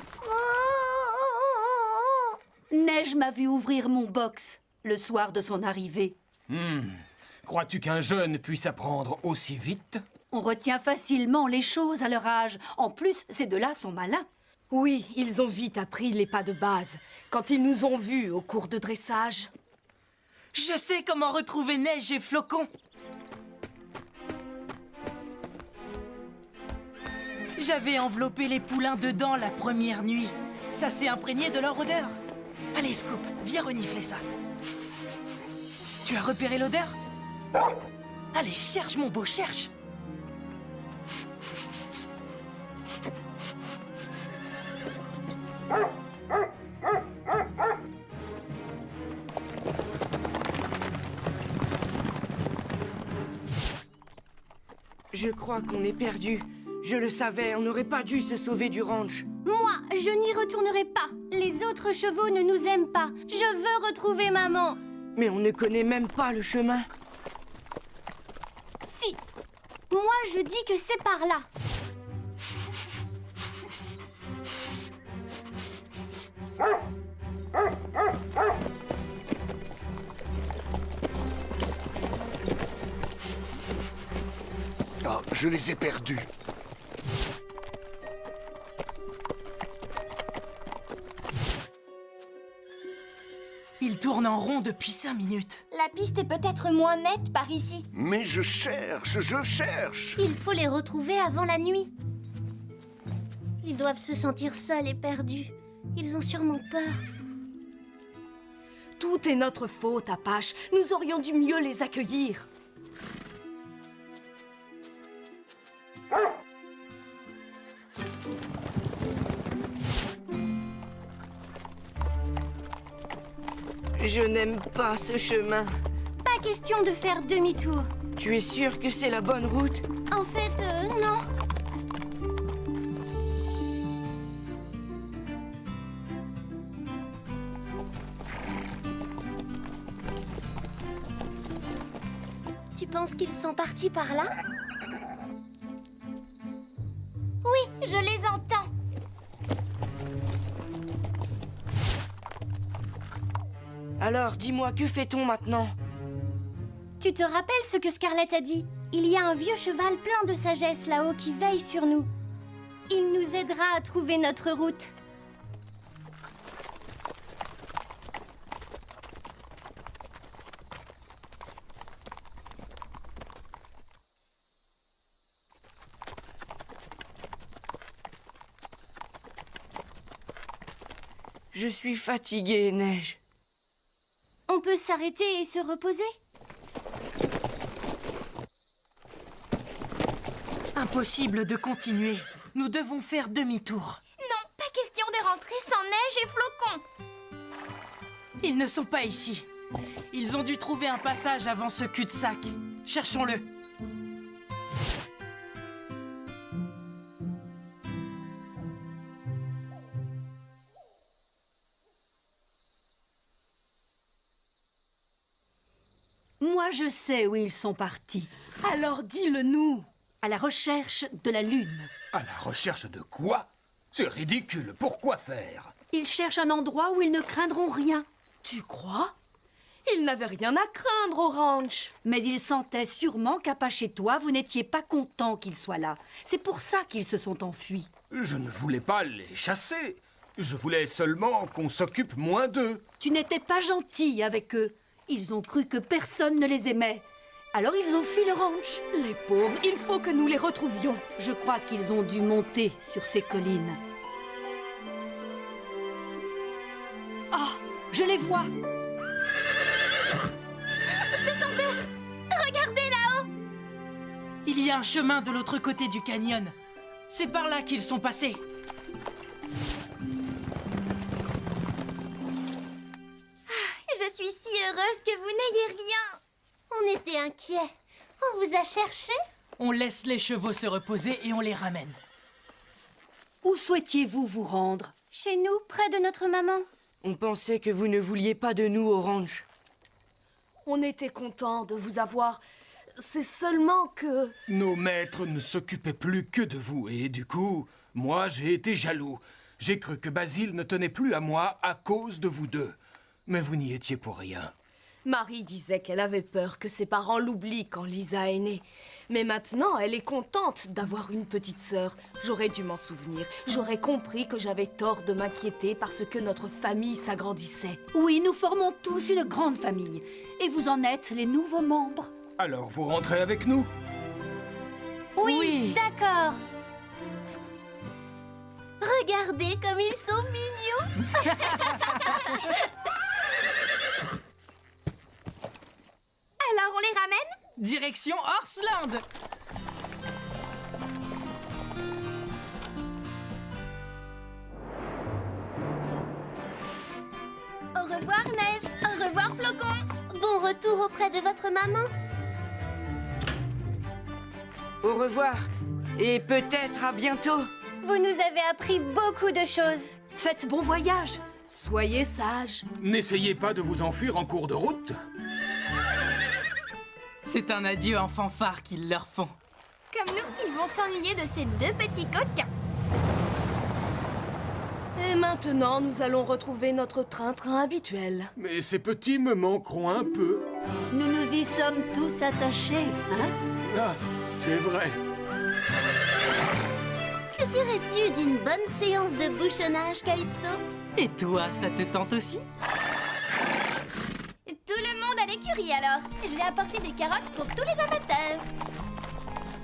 Neige m'a vu ouvrir mon box le soir de son arrivée. Crois-tu qu'un jeune puisse apprendre aussi vite? On retient facilement les choses à leur âge. En plus, ces deux-là sont malins. Oui, ils ont vite appris les pas de base, quand ils nous ont vus au cours de dressage. Je sais comment retrouver Neige et Flocon. J'avais enveloppé les poulains dedans la première nuit. Ça s'est imprégné de leur odeur. Allez, Scoop, viens renifler ça. Tu as repéré l'odeur? Allez, cherche, mon beau, cherche. Je crois qu'on est perdu. Je le savais, on n'aurait pas dû se sauver du ranch. Moi, je n'y retournerai pas. Les autres chevaux ne nous aiment pas. Je veux retrouver maman. Mais on ne connaît même pas le chemin. Si. Moi, je dis que c'est par là. Ah, je les ai perdus. Il tourne en rond depuis 5 minutes. La piste est peut-être moins nette par ici. Mais je cherche, je cherche. Il faut les retrouver avant la nuit. Ils doivent se sentir seuls et perdus. Ils ont sûrement peur. Tout est notre faute, Apache. Nous aurions dû mieux les accueillir. Je n'aime pas ce chemin. Pas question de faire demi-tour. Tu es sûr que c'est la bonne route? En fait, non. Tu penses qu'ils sont partis par là? Oui, je les entends. Alors, dis-moi, que fait-on maintenant? Tu te rappelles ce que Scarlett a dit? Il y a un vieux cheval plein de sagesse là-haut qui veille sur nous. Il nous aidera à trouver notre route. Je suis fatiguée, Neige. On peut s'arrêter et se reposer? Impossible de continuer. Nous devons faire demi-tour. Non, pas question de rentrer sans neige et flocons. Ils ne sont pas ici. Ils ont dû trouver un passage avant ce cul-de-sac. Cherchons-le. Moi, je sais où ils sont partis. Alors dis-le-nous. À la recherche de la Lune. À la recherche de quoi? C'est ridicule, pourquoi faire? Ils cherchent un endroit où ils ne craindront rien. Tu crois? Ils n'avaient rien à craindre au ranch. Mais ils sentaient sûrement qu'Apache et toi, vous n'étiez pas contents qu'ils soient là. C'est pour ça qu'ils se sont enfuis. Je ne voulais pas les chasser. Je voulais seulement qu'on s'occupe moins d'eux. Tu n'étais pas gentil avec eux. Ils ont cru que personne ne les aimait. Alors ils ont fui le ranch. Les pauvres, il faut que nous les retrouvions. Je crois qu'ils ont dû monter sur ces collines. Ah, je les vois. Ce sont eux. Regardez là-haut. Il y a un chemin de l'autre côté du canyon. C'est par là qu'ils sont passés. Je suis si heureuse que vous n'ayez rien. On était inquiets. On vous a cherché? On laisse les chevaux se reposer et on les ramène. Où souhaitiez-vous vous rendre? Chez nous, près de notre maman. On pensait que vous ne vouliez pas de nous au ranch. On était contents de vous avoir. C'est seulement que... Nos maîtres ne s'occupaient plus que de vous et du coup, moi j'ai été jaloux. J'ai cru que Basile ne tenait plus à moi à cause de vous deux. Mais vous n'y étiez pour rien. Marie disait qu'elle avait peur que ses parents l'oublient quand Lisa est née. Mais maintenant, elle est contente d'avoir une petite sœur. J'aurais dû m'en souvenir. J'aurais compris que j'avais tort de m'inquiéter parce que notre famille s'agrandissait. Oui, nous formons tous une grande famille. Et vous en êtes les nouveaux membres. Alors vous rentrez avec nous? Oui. D'accord. Regardez comme ils sont mignons. Alors, on les ramène? Direction Horseland. Au revoir, Neige. Au revoir, Flocon. Bon retour auprès de votre maman. Au revoir. Et peut-être à bientôt. Vous nous avez appris beaucoup de choses. Faites bon voyage. Soyez sages. N'essayez pas de vous enfuir en cours de route. C'est un adieu en fanfare qu'ils leur font. Comme nous, ils vont s'ennuyer de ces deux petits coquins. Et maintenant, nous allons retrouver notre train-train habituel. Mais ces petits me manqueront un peu. Nous nous y sommes tous attachés, hein? Ah, c'est vrai. Que dirais-tu d'une bonne séance de bouchonnage, Calypso? Et toi, ça te tente aussi? Tout le monde à l'écurie alors. J'ai apporté des carottes pour tous les amateurs.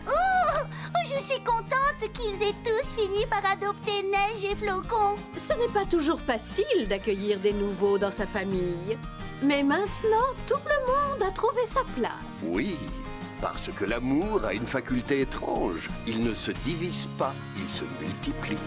Oh, je suis contente qu'ils aient tous fini par adopter Neige et Flocon. Ce n'est pas toujours facile d'accueillir des nouveaux dans sa famille. Mais maintenant, tout le monde a trouvé sa place. Oui, parce que l'amour a une faculté étrange. Il ne se divise pas, il se multiplie.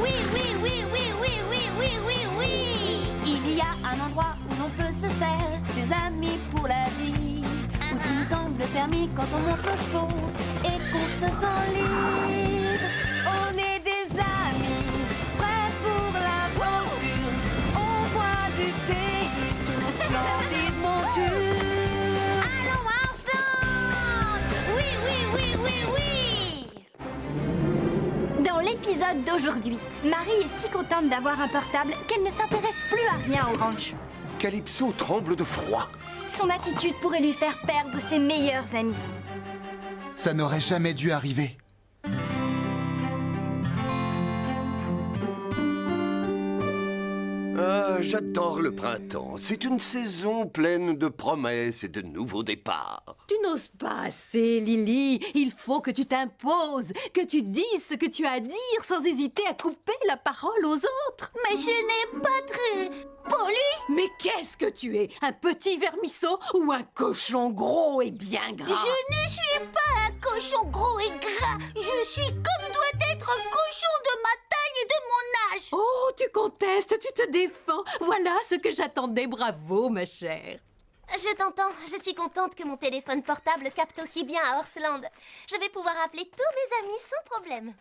Oui, oui, oui, oui, oui, oui, oui, oui, oui. Il y a un endroit où l'on peut se faire des amis pour la vie, où tout nous semble permis quand on monte le chevaux et qu'on se sent libre. On est des amis, prêts pour l'aventure. On voit du pays sur nos splendides montures. Allons, Horseland! Oui, oui, oui, oui, oui. Dans l'épisode d'aujourd'hui, Marie est si contente d'avoir un portable qu'elle ne s'intéresse plus à rien au ranch. Calypso tremble de froid. Son attitude pourrait lui faire perdre ses meilleurs amis. Ça n'aurait jamais dû arriver. Ah, j'adore le printemps. C'est une saison pleine de promesses et de nouveaux départs. Tu n'oses pas assez, Lily. Il faut que tu t'imposes, que tu dises ce que tu as à dire sans hésiter à couper la parole aux autres. Mais je n'ai pas très poli. Mais qu'est-ce que tu es? Un petit vermisseau ou un cochon gros et bien gras? Je ne suis pas un cochon gros et gras. Je suis comme doit être un cochon de ma taille et de mon âge. Oh, tu contestes, tu te défends. Voilà ce que j'attendais. Bravo, ma chère. Je t'entends. Je suis contente que mon téléphone portable capte aussi bien à Horseland. Je vais pouvoir appeler tous mes amis sans problème.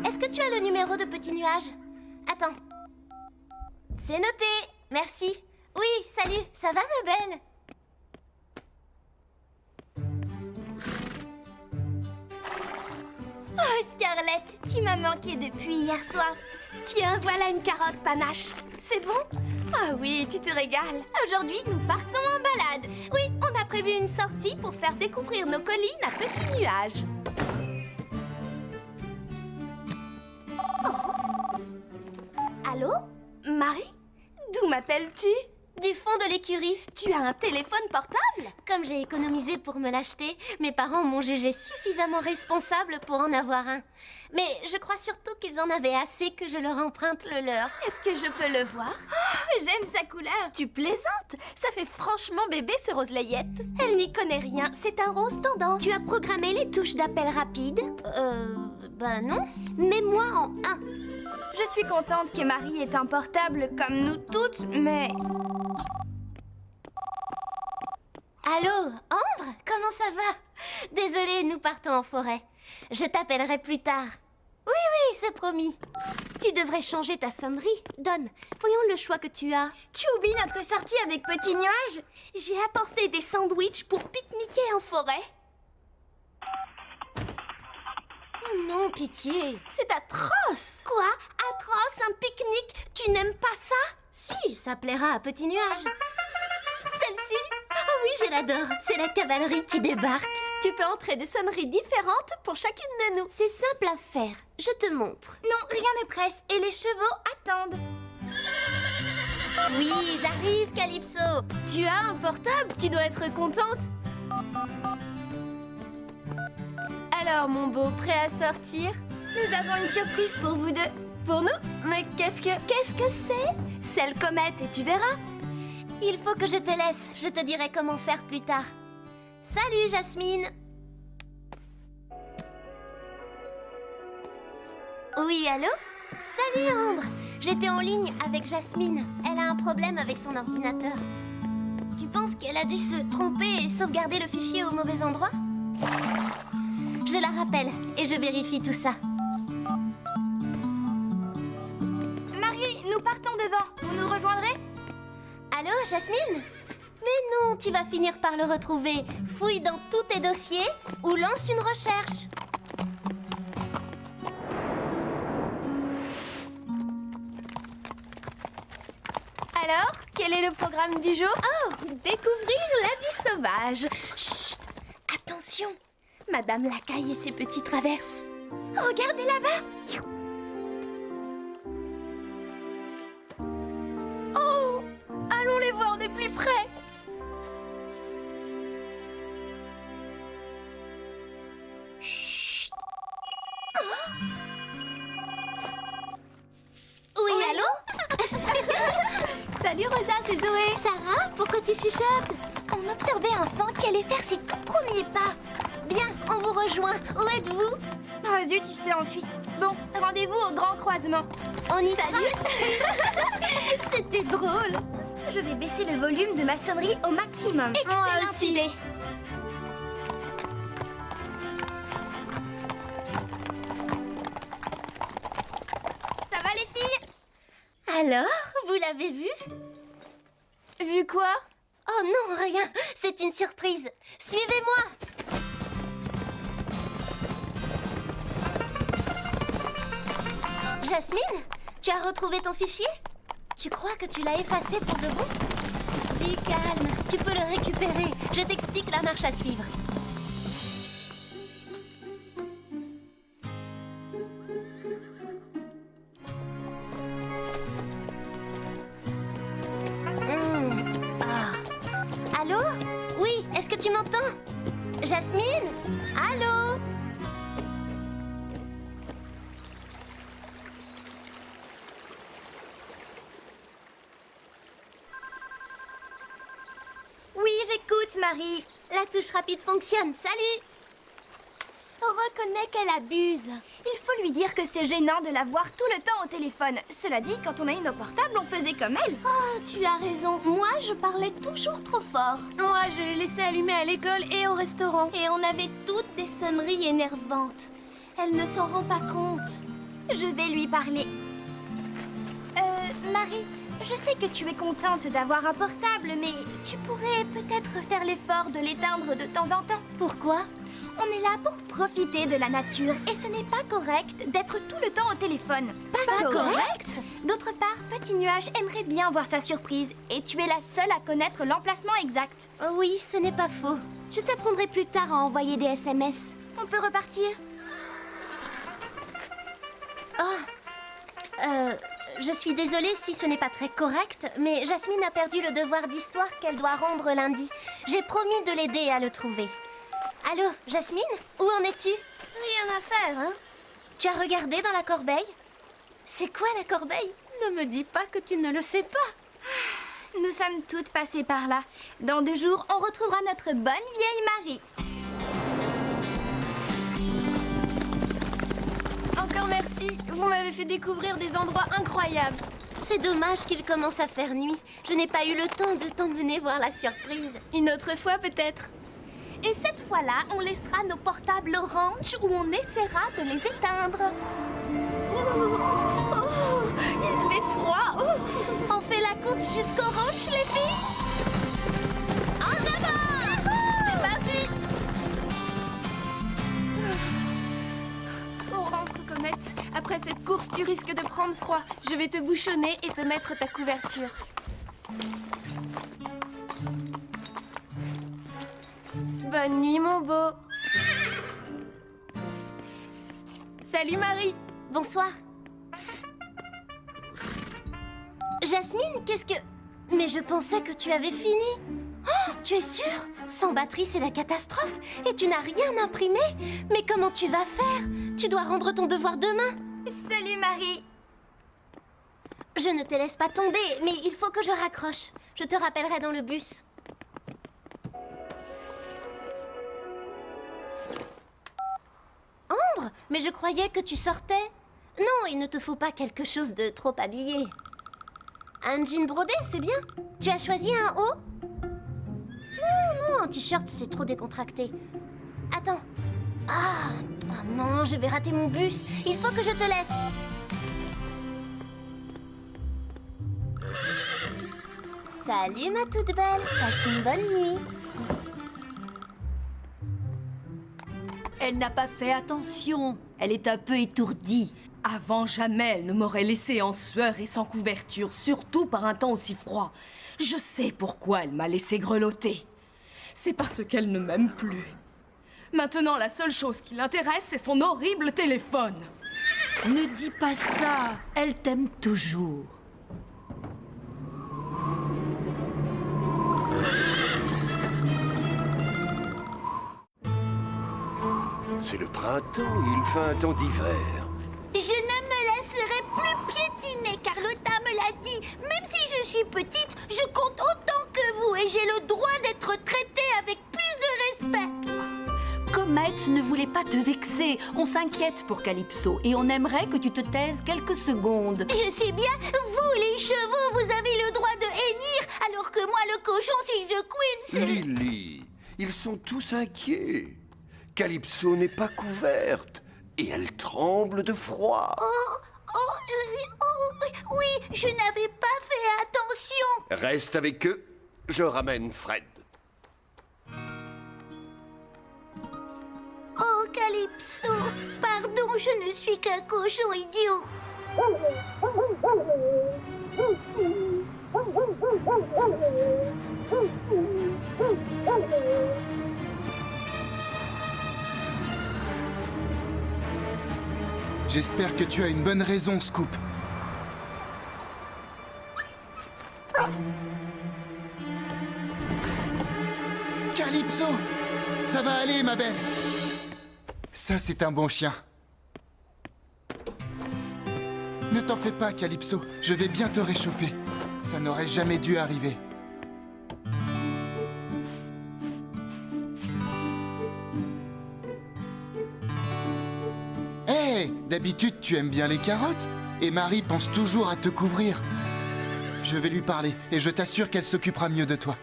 Est-ce que tu as le numéro de Petit Nuage? Attends. C'est noté. Merci. Oui, salut. Ça va, ma belle? Oh, Scarlett, tu m'as manqué depuis hier soir. Tiens, voilà une carotte panache. C'est bon? Ah oui, tu te régales. Aujourd'hui, nous partons en balade. Oui, on a prévu une sortie pour faire découvrir nos collines à Petit Nuage. Oh. Allô? Marie? D'où m'appelles-tu? Du fond de l'écurie. Tu as un téléphone portable? Comme j'ai économisé pour me l'acheter, mes parents m'ont jugé suffisamment responsable pour en avoir un. Mais je crois surtout qu'ils en avaient assez que je leur emprunte le leur. Est-ce que je peux le voir? Oh, j'aime sa couleur. Tu plaisantes? Ça fait franchement bébé ce rose layette. Elle n'y connaît rien, c'est un rose tendance. Tu as programmé les touches d'appel rapide? Ben non. Mets-moi en 1. Je suis contente que Marie ait un portable comme nous toutes, mais... Allô, Ambre? Comment ça va? Désolée, nous partons en forêt. Je t'appellerai plus tard. Oui, c'est promis. Tu devrais changer ta sonnerie. Donne, voyons le choix que tu as. Tu oublies notre sortie avec Petit Nuage? J'ai apporté des sandwichs pour pique-niquer en forêt. Oh non, pitié. C'est atroce! Quoi? Atroce, un pique-nique? Tu n'aimes pas ça? Si, ça plaira à Petit Nuage. Celle-ci? Ah oui, je l'adore. C'est la cavalerie qui débarque. Tu peux entrer des sonneries différentes pour chacune de nous. C'est simple à faire. Je te montre. Non, rien ne presse et les chevaux attendent. Oui, j'arrive, Calypso. Tu as un portable, tu dois être contente. Alors, mon beau, prêt à sortir? Nous avons une surprise pour vous deux. Pour nous? Mais qu'est-ce que c'est? C'est le comète et tu verras. Il faut que je te laisse. Je te dirai comment faire plus tard. Salut, Jasmine. Oui, allô? Salut, Ambre. J'étais en ligne avec Jasmine. Elle a un problème avec son ordinateur. Tu penses qu'elle a dû se tromper et sauvegarder le fichier au mauvais endroit? Je la rappelle et je vérifie tout ça. Marie, nous partons devant. Vous nous rejoindrez? Allô, Jasmine? Mais non, tu vas finir par le retrouver. Fouille dans tous tes dossiers ou lance une recherche. Alors, quel est le programme du jour? Oh, découvrir la vie sauvage. Chut, attention. Madame Lacaille et ses petits traverses. Regardez là-bas. Oh, allons les voir de plus près. Chut. Oui, allô? Salut Rosa, c'est Zoé. Sarah, pourquoi tu chuchotes? On observait un fan qui allait faire ses tout premiers pas. Bien, on vous rejoint. Où êtes-vous? Oh zut, il s'est enfui. Bon, rendez-vous au grand croisement. On y sera? C'était drôle. Je vais baisser le volume de ma sonnerie au maximum. Excellente idée. Ça va les filles? Alors, vous l'avez vu? Vu quoi? Oh non, rien. C'est une surprise. Suivez-moi. Jasmine, tu as retrouvé ton fichier? Tu crois que tu l'as effacé pour de bon? Du calme, tu peux le récupérer. Je t'explique la marche à suivre. Allô? Oui, est-ce que tu m'entends? Jasmine? Allô? Oui, j'écoute, Marie. La touche rapide fonctionne. Salut! On reconnaît qu'elle abuse. Il faut lui dire que c'est gênant de la voir tout le temps au téléphone. Cela dit, quand on a une au portable, on faisait comme elle. Oh, tu as raison. Moi, je parlais toujours trop fort. Moi, je l'ai laissé allumer à l'école et au restaurant. Et on avait toutes des sonneries énervantes. Elle ne s'en rend pas compte. Je vais lui parler. Marie, je sais que tu es contente d'avoir un portable, mais tu pourrais peut-être faire l'effort de l'éteindre de temps en temps. Pourquoi? On est là pour profiter de la nature et ce n'est pas correct d'être tout le temps au téléphone. Pas correct? D'autre part, Petit Nuage aimerait bien voir sa surprise et tu es la seule à connaître l'emplacement exact. Oui, ce n'est pas faux. Je t'apprendrai plus tard à envoyer des SMS. On peut repartir? Je suis désolée si ce n'est pas très correct, mais Jasmine a perdu le devoir d'histoire qu'elle doit rendre lundi. J'ai promis de l'aider à le trouver. Allô, Jasmine? Où en es-tu? Rien à faire, hein? Tu as regardé dans la corbeille? C'est quoi la corbeille? Ne me dis pas que tu ne le sais pas. Nous sommes toutes passées par là. Dans 2 jours, on retrouvera notre bonne vieille Marie. Encore merci, vous m'avez fait découvrir des endroits incroyables. C'est dommage qu'il commence à faire nuit. Je n'ai pas eu le temps de t'emmener voir la surprise. Une autre fois peut-être. Et cette fois-là, on laissera nos portables au ranch où on essaiera de les éteindre. Il fait froid. On fait la course jusqu'au ranch, les filles? En avant! C'est parti! On rentre, Comète. Après cette course, tu risques de prendre froid. Je vais te bouchonner et te mettre ta couverture. Bonne nuit, mon beau. Salut, Marie. Bonsoir. Jasmine, qu'est-ce que... Mais je pensais que tu avais fini. Oh, tu es sûre? Sans batterie, c'est la catastrophe. Et tu n'as rien imprimé? Mais comment tu vas faire? Tu dois rendre ton devoir demain. Salut, Marie. Je ne te laisse pas tomber, mais il faut que je raccroche. Je te rappellerai dans le bus. Ambre, mais je croyais que tu sortais. Non, il ne te faut pas quelque chose de trop habillé. Un jean brodé, c'est bien. Tu as choisi un haut? Non, un t-shirt, c'est trop décontracté. Attends. Ah non, je vais rater mon bus. Il faut que je te laisse. Salut, ma toute belle. Passe une bonne nuit. Elle n'a pas fait attention. Elle est un peu étourdie. Avant jamais, elle ne m'aurait laissé en sueur et sans couverture, surtout par un temps aussi froid. Je sais pourquoi elle m'a laissé grelotter. C'est parce qu'elle ne m'aime plus. Maintenant, la seule chose qui l'intéresse, c'est son horrible téléphone. Ne dis pas ça. Elle t'aime toujours. C'est le printemps, il fait un temps d'hiver. Je ne me laisserai plus piétiner, Carlotta me l'a dit. Même si je suis petite, je compte autant que vous et j'ai le droit d'être traitée avec plus de respect. Comète ne voulait pas te vexer. On s'inquiète pour Calypso et on aimerait que tu te taises quelques secondes. Je sais bien, vous les chevaux, vous avez le droit de hennir, alors que moi le cochon, si je queen, c'est... Lily, ils sont tous inquiets. Calypso n'est pas couverte et elle tremble de froid. Oui, je n'avais pas fait attention. Reste avec eux, je ramène Fred. Oh, Calypso, pardon, je ne suis qu'un cochon idiot. J'espère que tu as une bonne raison, Scoop. Calypso! Ça va aller, ma belle. Ça, c'est un bon chien. Ne t'en fais pas, Calypso. Je vais bien te réchauffer. Ça n'aurait jamais dû arriver. Hé, d'habitude, tu aimes bien les carottes. Et Marie pense toujours à te couvrir. Je vais lui parler et je t'assure qu'elle s'occupera mieux de toi.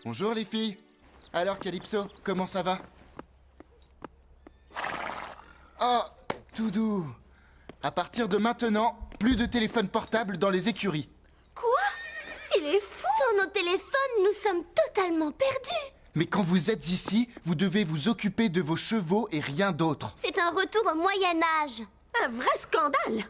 Bonjour les filles. Alors Calypso, comment ça va? Oh, tout doux. À partir de maintenant, plus de téléphone portable dans les écuries. Quoi? Il est fou. Sans nos téléphones, nous sommes totalement perdus. Mais quand vous êtes ici, vous devez vous occuper de vos chevaux et rien d'autre. C'est un retour au Moyen-Âge. Un vrai scandale.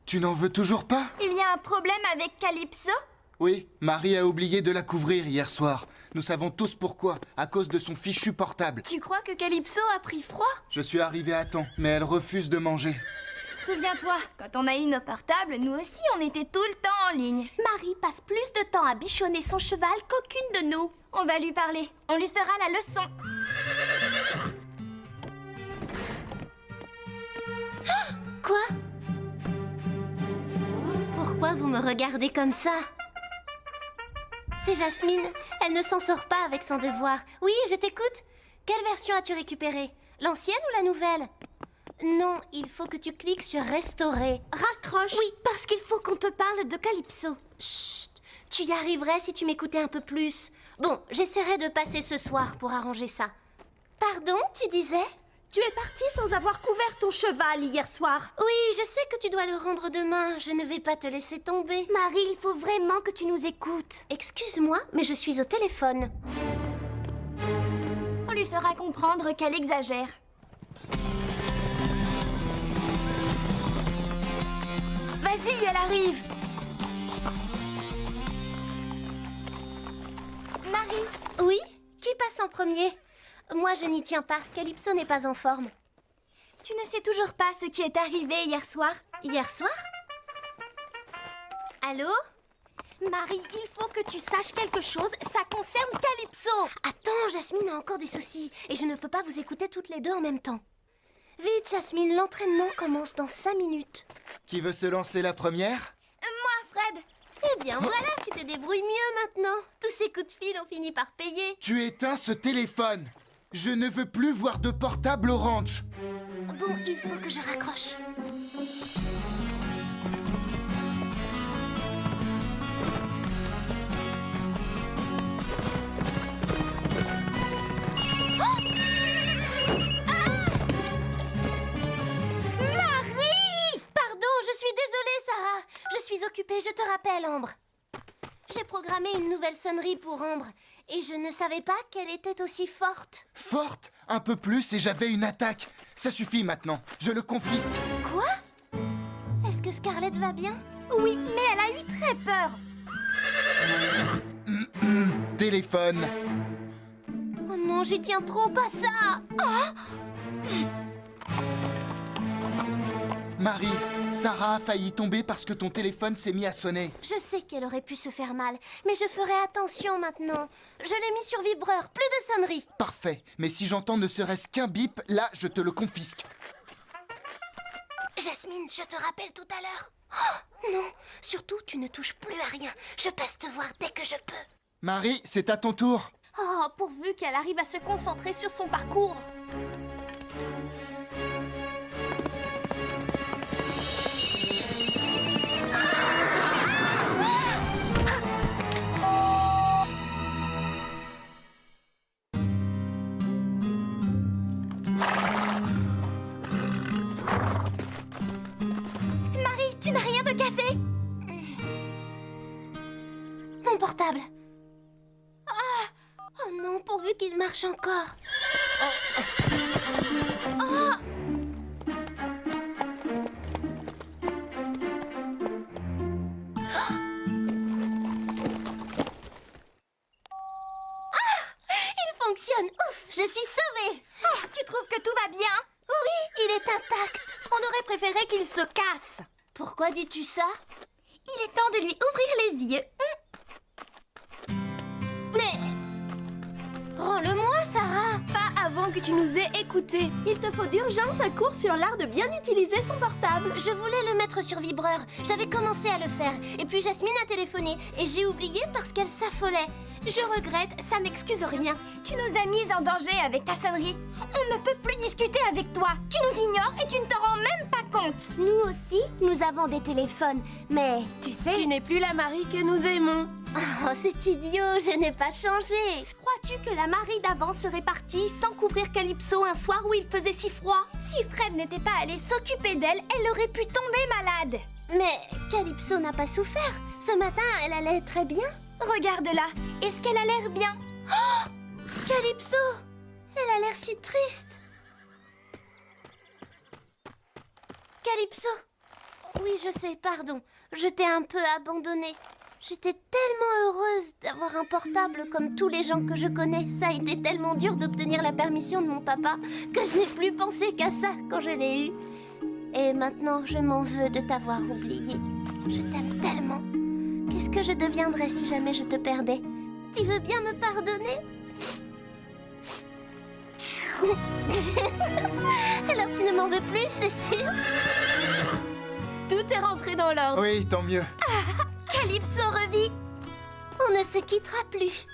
Tu n'en veux toujours pas? Il y a un problème avec Calypso? Oui, Marie a oublié de la couvrir hier soir. Nous savons tous pourquoi, à cause de son fichu portable. Tu crois que Calypso a pris froid? Je suis arrivé à temps, mais elle refuse de manger. Souviens-toi, quand on a eu nos portables, nous aussi on était tout le temps en ligne. Marie passe plus de temps à bichonner son cheval qu'aucune de nous. On va lui parler, on lui fera la leçon. Ah, quoi? Pourquoi vous me regardez comme ça? C'est Jasmine, elle ne s'en sort pas avec son devoir. Oui, je t'écoute. Quelle version as-tu récupérée? L'ancienne ou la nouvelle? Non, il faut que tu cliques sur restaurer. Raccroche. Oui, parce qu'il faut qu'on te parle de Calypso. Chut, tu y arriverais si tu m'écoutais un peu plus. Bon, j'essaierai de passer ce soir pour arranger ça. Pardon, tu disais? Tu es partie sans avoir couvert ton cheval hier soir. Oui, je sais que tu dois le rendre demain. Je ne vais pas te laisser tomber. Marie, il faut vraiment que tu nous écoutes. Excuse-moi, mais je suis au téléphone. On lui fera comprendre qu'elle exagère. Vas-y, elle arrive. Marie. Oui? Qui passe en premier? Moi, je n'y tiens pas. Calypso n'est pas en forme. Tu ne sais toujours pas ce qui est arrivé hier soir? Hier soir? Allô? Marie, il faut que tu saches quelque chose. Ça concerne Calypso. Attends, Jasmine a encore des soucis. Et je ne peux pas vous écouter toutes les deux en même temps. Vite, Jasmine, l'entraînement commence dans 5 minutes. Qui veut se lancer la première? Moi, Fred. Eh bien, voilà, tu te débrouilles mieux maintenant. Tous ces coups de fil ont fini par payer. Tu éteins ce téléphone. Je ne veux plus voir de portable au ranch. Bon, il faut que je raccroche. Marie! Pardon, je suis désolée, Sarah. Je suis occupée, je te rappelle, Ambre. J'ai programmé une nouvelle sonnerie pour Ambre. Et je ne savais pas qu'elle était aussi forte. Forte? Un peu plus et j'avais une attaque. Ça suffit maintenant. Je le confisque. Quoi? Est-ce que Scarlett va bien? Oui, mais elle a eu très peur. Téléphone. Oh non, j'y tiens trop à ça. Marie, Sarah a failli tomber parce que ton téléphone s'est mis à sonner. Je sais qu'elle aurait pu se faire mal, mais je ferai attention maintenant. Je l'ai mis sur vibreur, plus de sonnerie. Parfait. Mais si j'entends ne serait-ce qu'un bip, là, je te le confisque. Jasmine, je te rappelle tout à l'heure. Oh, non, surtout, tu ne touches plus à rien. Je passe te voir dès que je peux. Marie, c'est à ton tour. Oh, pourvu qu'elle arrive à se concentrer sur son parcours. Marie, tu n'as rien de cassé? Mon portable. Oh non, pourvu qu'il marche encore. Il fonctionne. Ouf, je suis sauvée. Tu trouves que tout va bien? Oui, il est intact. On aurait préféré qu'il se casse. Pourquoi dis-tu ça? Il est temps de lui ouvrir les yeux. Mais... Rends-le-moi, Sarah. Pas avant que tu nous aies écoutés. Il te faut d'urgence un cours sur l'art de bien utiliser son portable. Je voulais le mettre sur vibreur. J'avais commencé à le faire. Et puis Jasmine a téléphoné. Et j'ai oublié parce qu'elle s'affolait. Je regrette, ça n'excuse rien. Tu nous as mis en danger avec ta sonnerie. On ne peut plus discuter avec toi. Tu nous ignores et tu ne te rends même pas compte. Nous aussi, nous avons des téléphones. Mais tu sais... Tu n'es plus la Marie que nous aimons. Oh, c'est idiot, je n'ai pas changé. Crois-tu que la Marie d'avant serait partie sans couvrir Calypso un soir où il faisait si froid? Si Fred n'était pas allé s'occuper d'elle, elle aurait pu tomber malade. Mais Calypso n'a pas souffert. Ce matin, elle allait très bien. Regarde-la, est-ce qu'elle a l'air bien? Oh, Calypso, elle a l'air si triste. Calypso. Oui, je sais, pardon. Je t'ai un peu abandonnée. J'étais tellement heureuse d'avoir un portable comme tous les gens que je connais. Ça a été tellement dur d'obtenir la permission de mon papa que je n'ai plus pensé qu'à ça quand je l'ai eu. Et maintenant, je m'en veux de t'avoir oublié. Je t'aime tellement. Qu'est-ce que je deviendrais si jamais je te perdais? Tu veux bien me pardonner? Alors tu ne m'en veux plus, c'est sûr? Tout est rentré dans l'ordre. Oui, tant mieux. Calypso revit. On ne se quittera plus.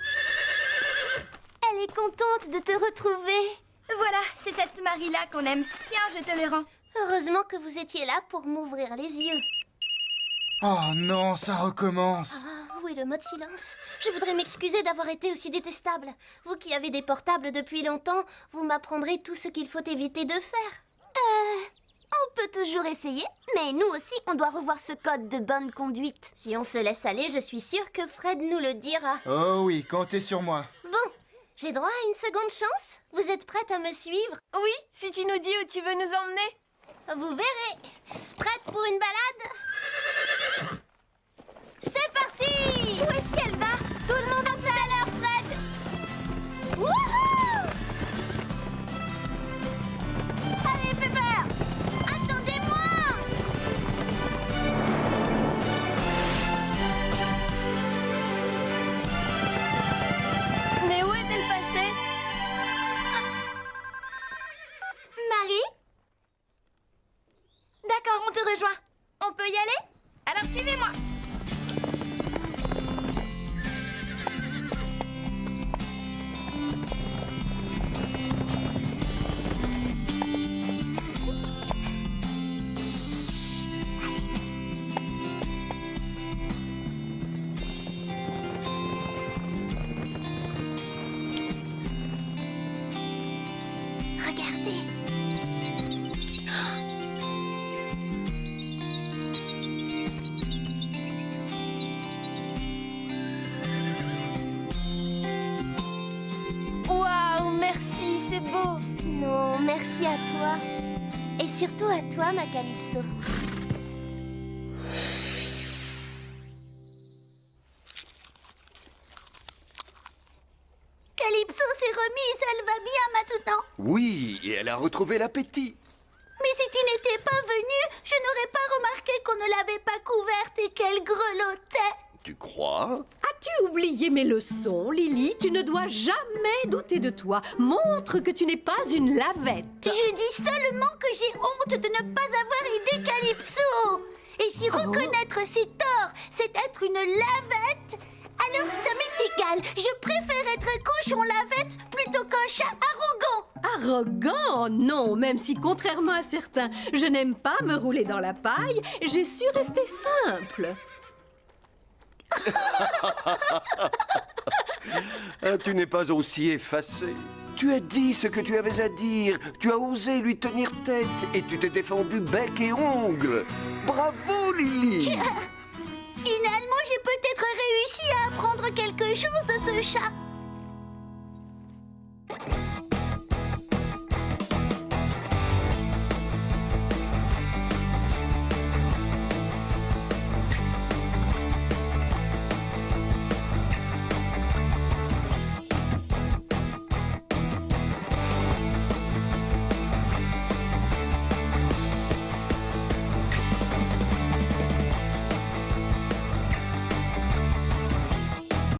Elle est contente de te retrouver. Voilà, c'est cette Marie-là qu'on aime. Tiens, je te le rends. Heureusement que vous étiez là pour m'ouvrir les yeux. Oh non, ça recommence. Ah, Où est le mode silence? Je voudrais m'excuser d'avoir été aussi détestable. Vous qui avez des portables depuis longtemps, vous m'apprendrez tout ce qu'il faut éviter de faire. On peut toujours essayer, mais nous aussi, on doit revoir ce code de bonne conduite. Si on se laisse aller, je suis sûre que Fred nous le dira. Oh oui, comptez sur moi. Bon, j'ai droit à une seconde chance? Vous êtes prête à me suivre? Oui, si tu nous dis où tu veux nous emmener. Vous verrez. Prête pour une balade? C'est parti! Où est-ce qu'elle va? Tout le monde en salle, alors Fred! Wouhou! Allez, Pepper! Attendez-moi! Mais où est-elle passée? Marie? D'accord, on te rejoint. On peut y aller? Alors suivez-moi. Regardez. Waouh, merci, c'est beau. Non, merci à toi. Et surtout à toi, ma Calypso. Calypso s'est remise, elle va bien maintenant. Oui, et elle a retrouvé l'appétit. Mais si tu n'étais pas venue, je n'aurais pas remarqué qu'on ne l'avait pas couverte et qu'elle grelottait. Tu crois? As-tu oublié mes leçons, Lily? Tu ne dois jamais douter de toi. Montre que tu n'es pas une lavette. Je dis seulement que j'ai honte de ne pas avoir aidé Calypso. Et si reconnaître ses torts, c'est être une lavette, alors ça m'est égal. Je préfère être un cochon lavette plutôt qu'un chat arrogant. Arrogant? Non, même si contrairement à certains, je n'aime pas me rouler dans la paille, j'ai su rester simple. Ah, tu n'es pas aussi effacé. Tu as dit ce que tu avais à dire. Tu as osé lui tenir tête et tu t'es défendu bec et ongles. Bravo, Lily. Finalement, j'ai peut-être réussi à apprendre quelque chose de ce chat.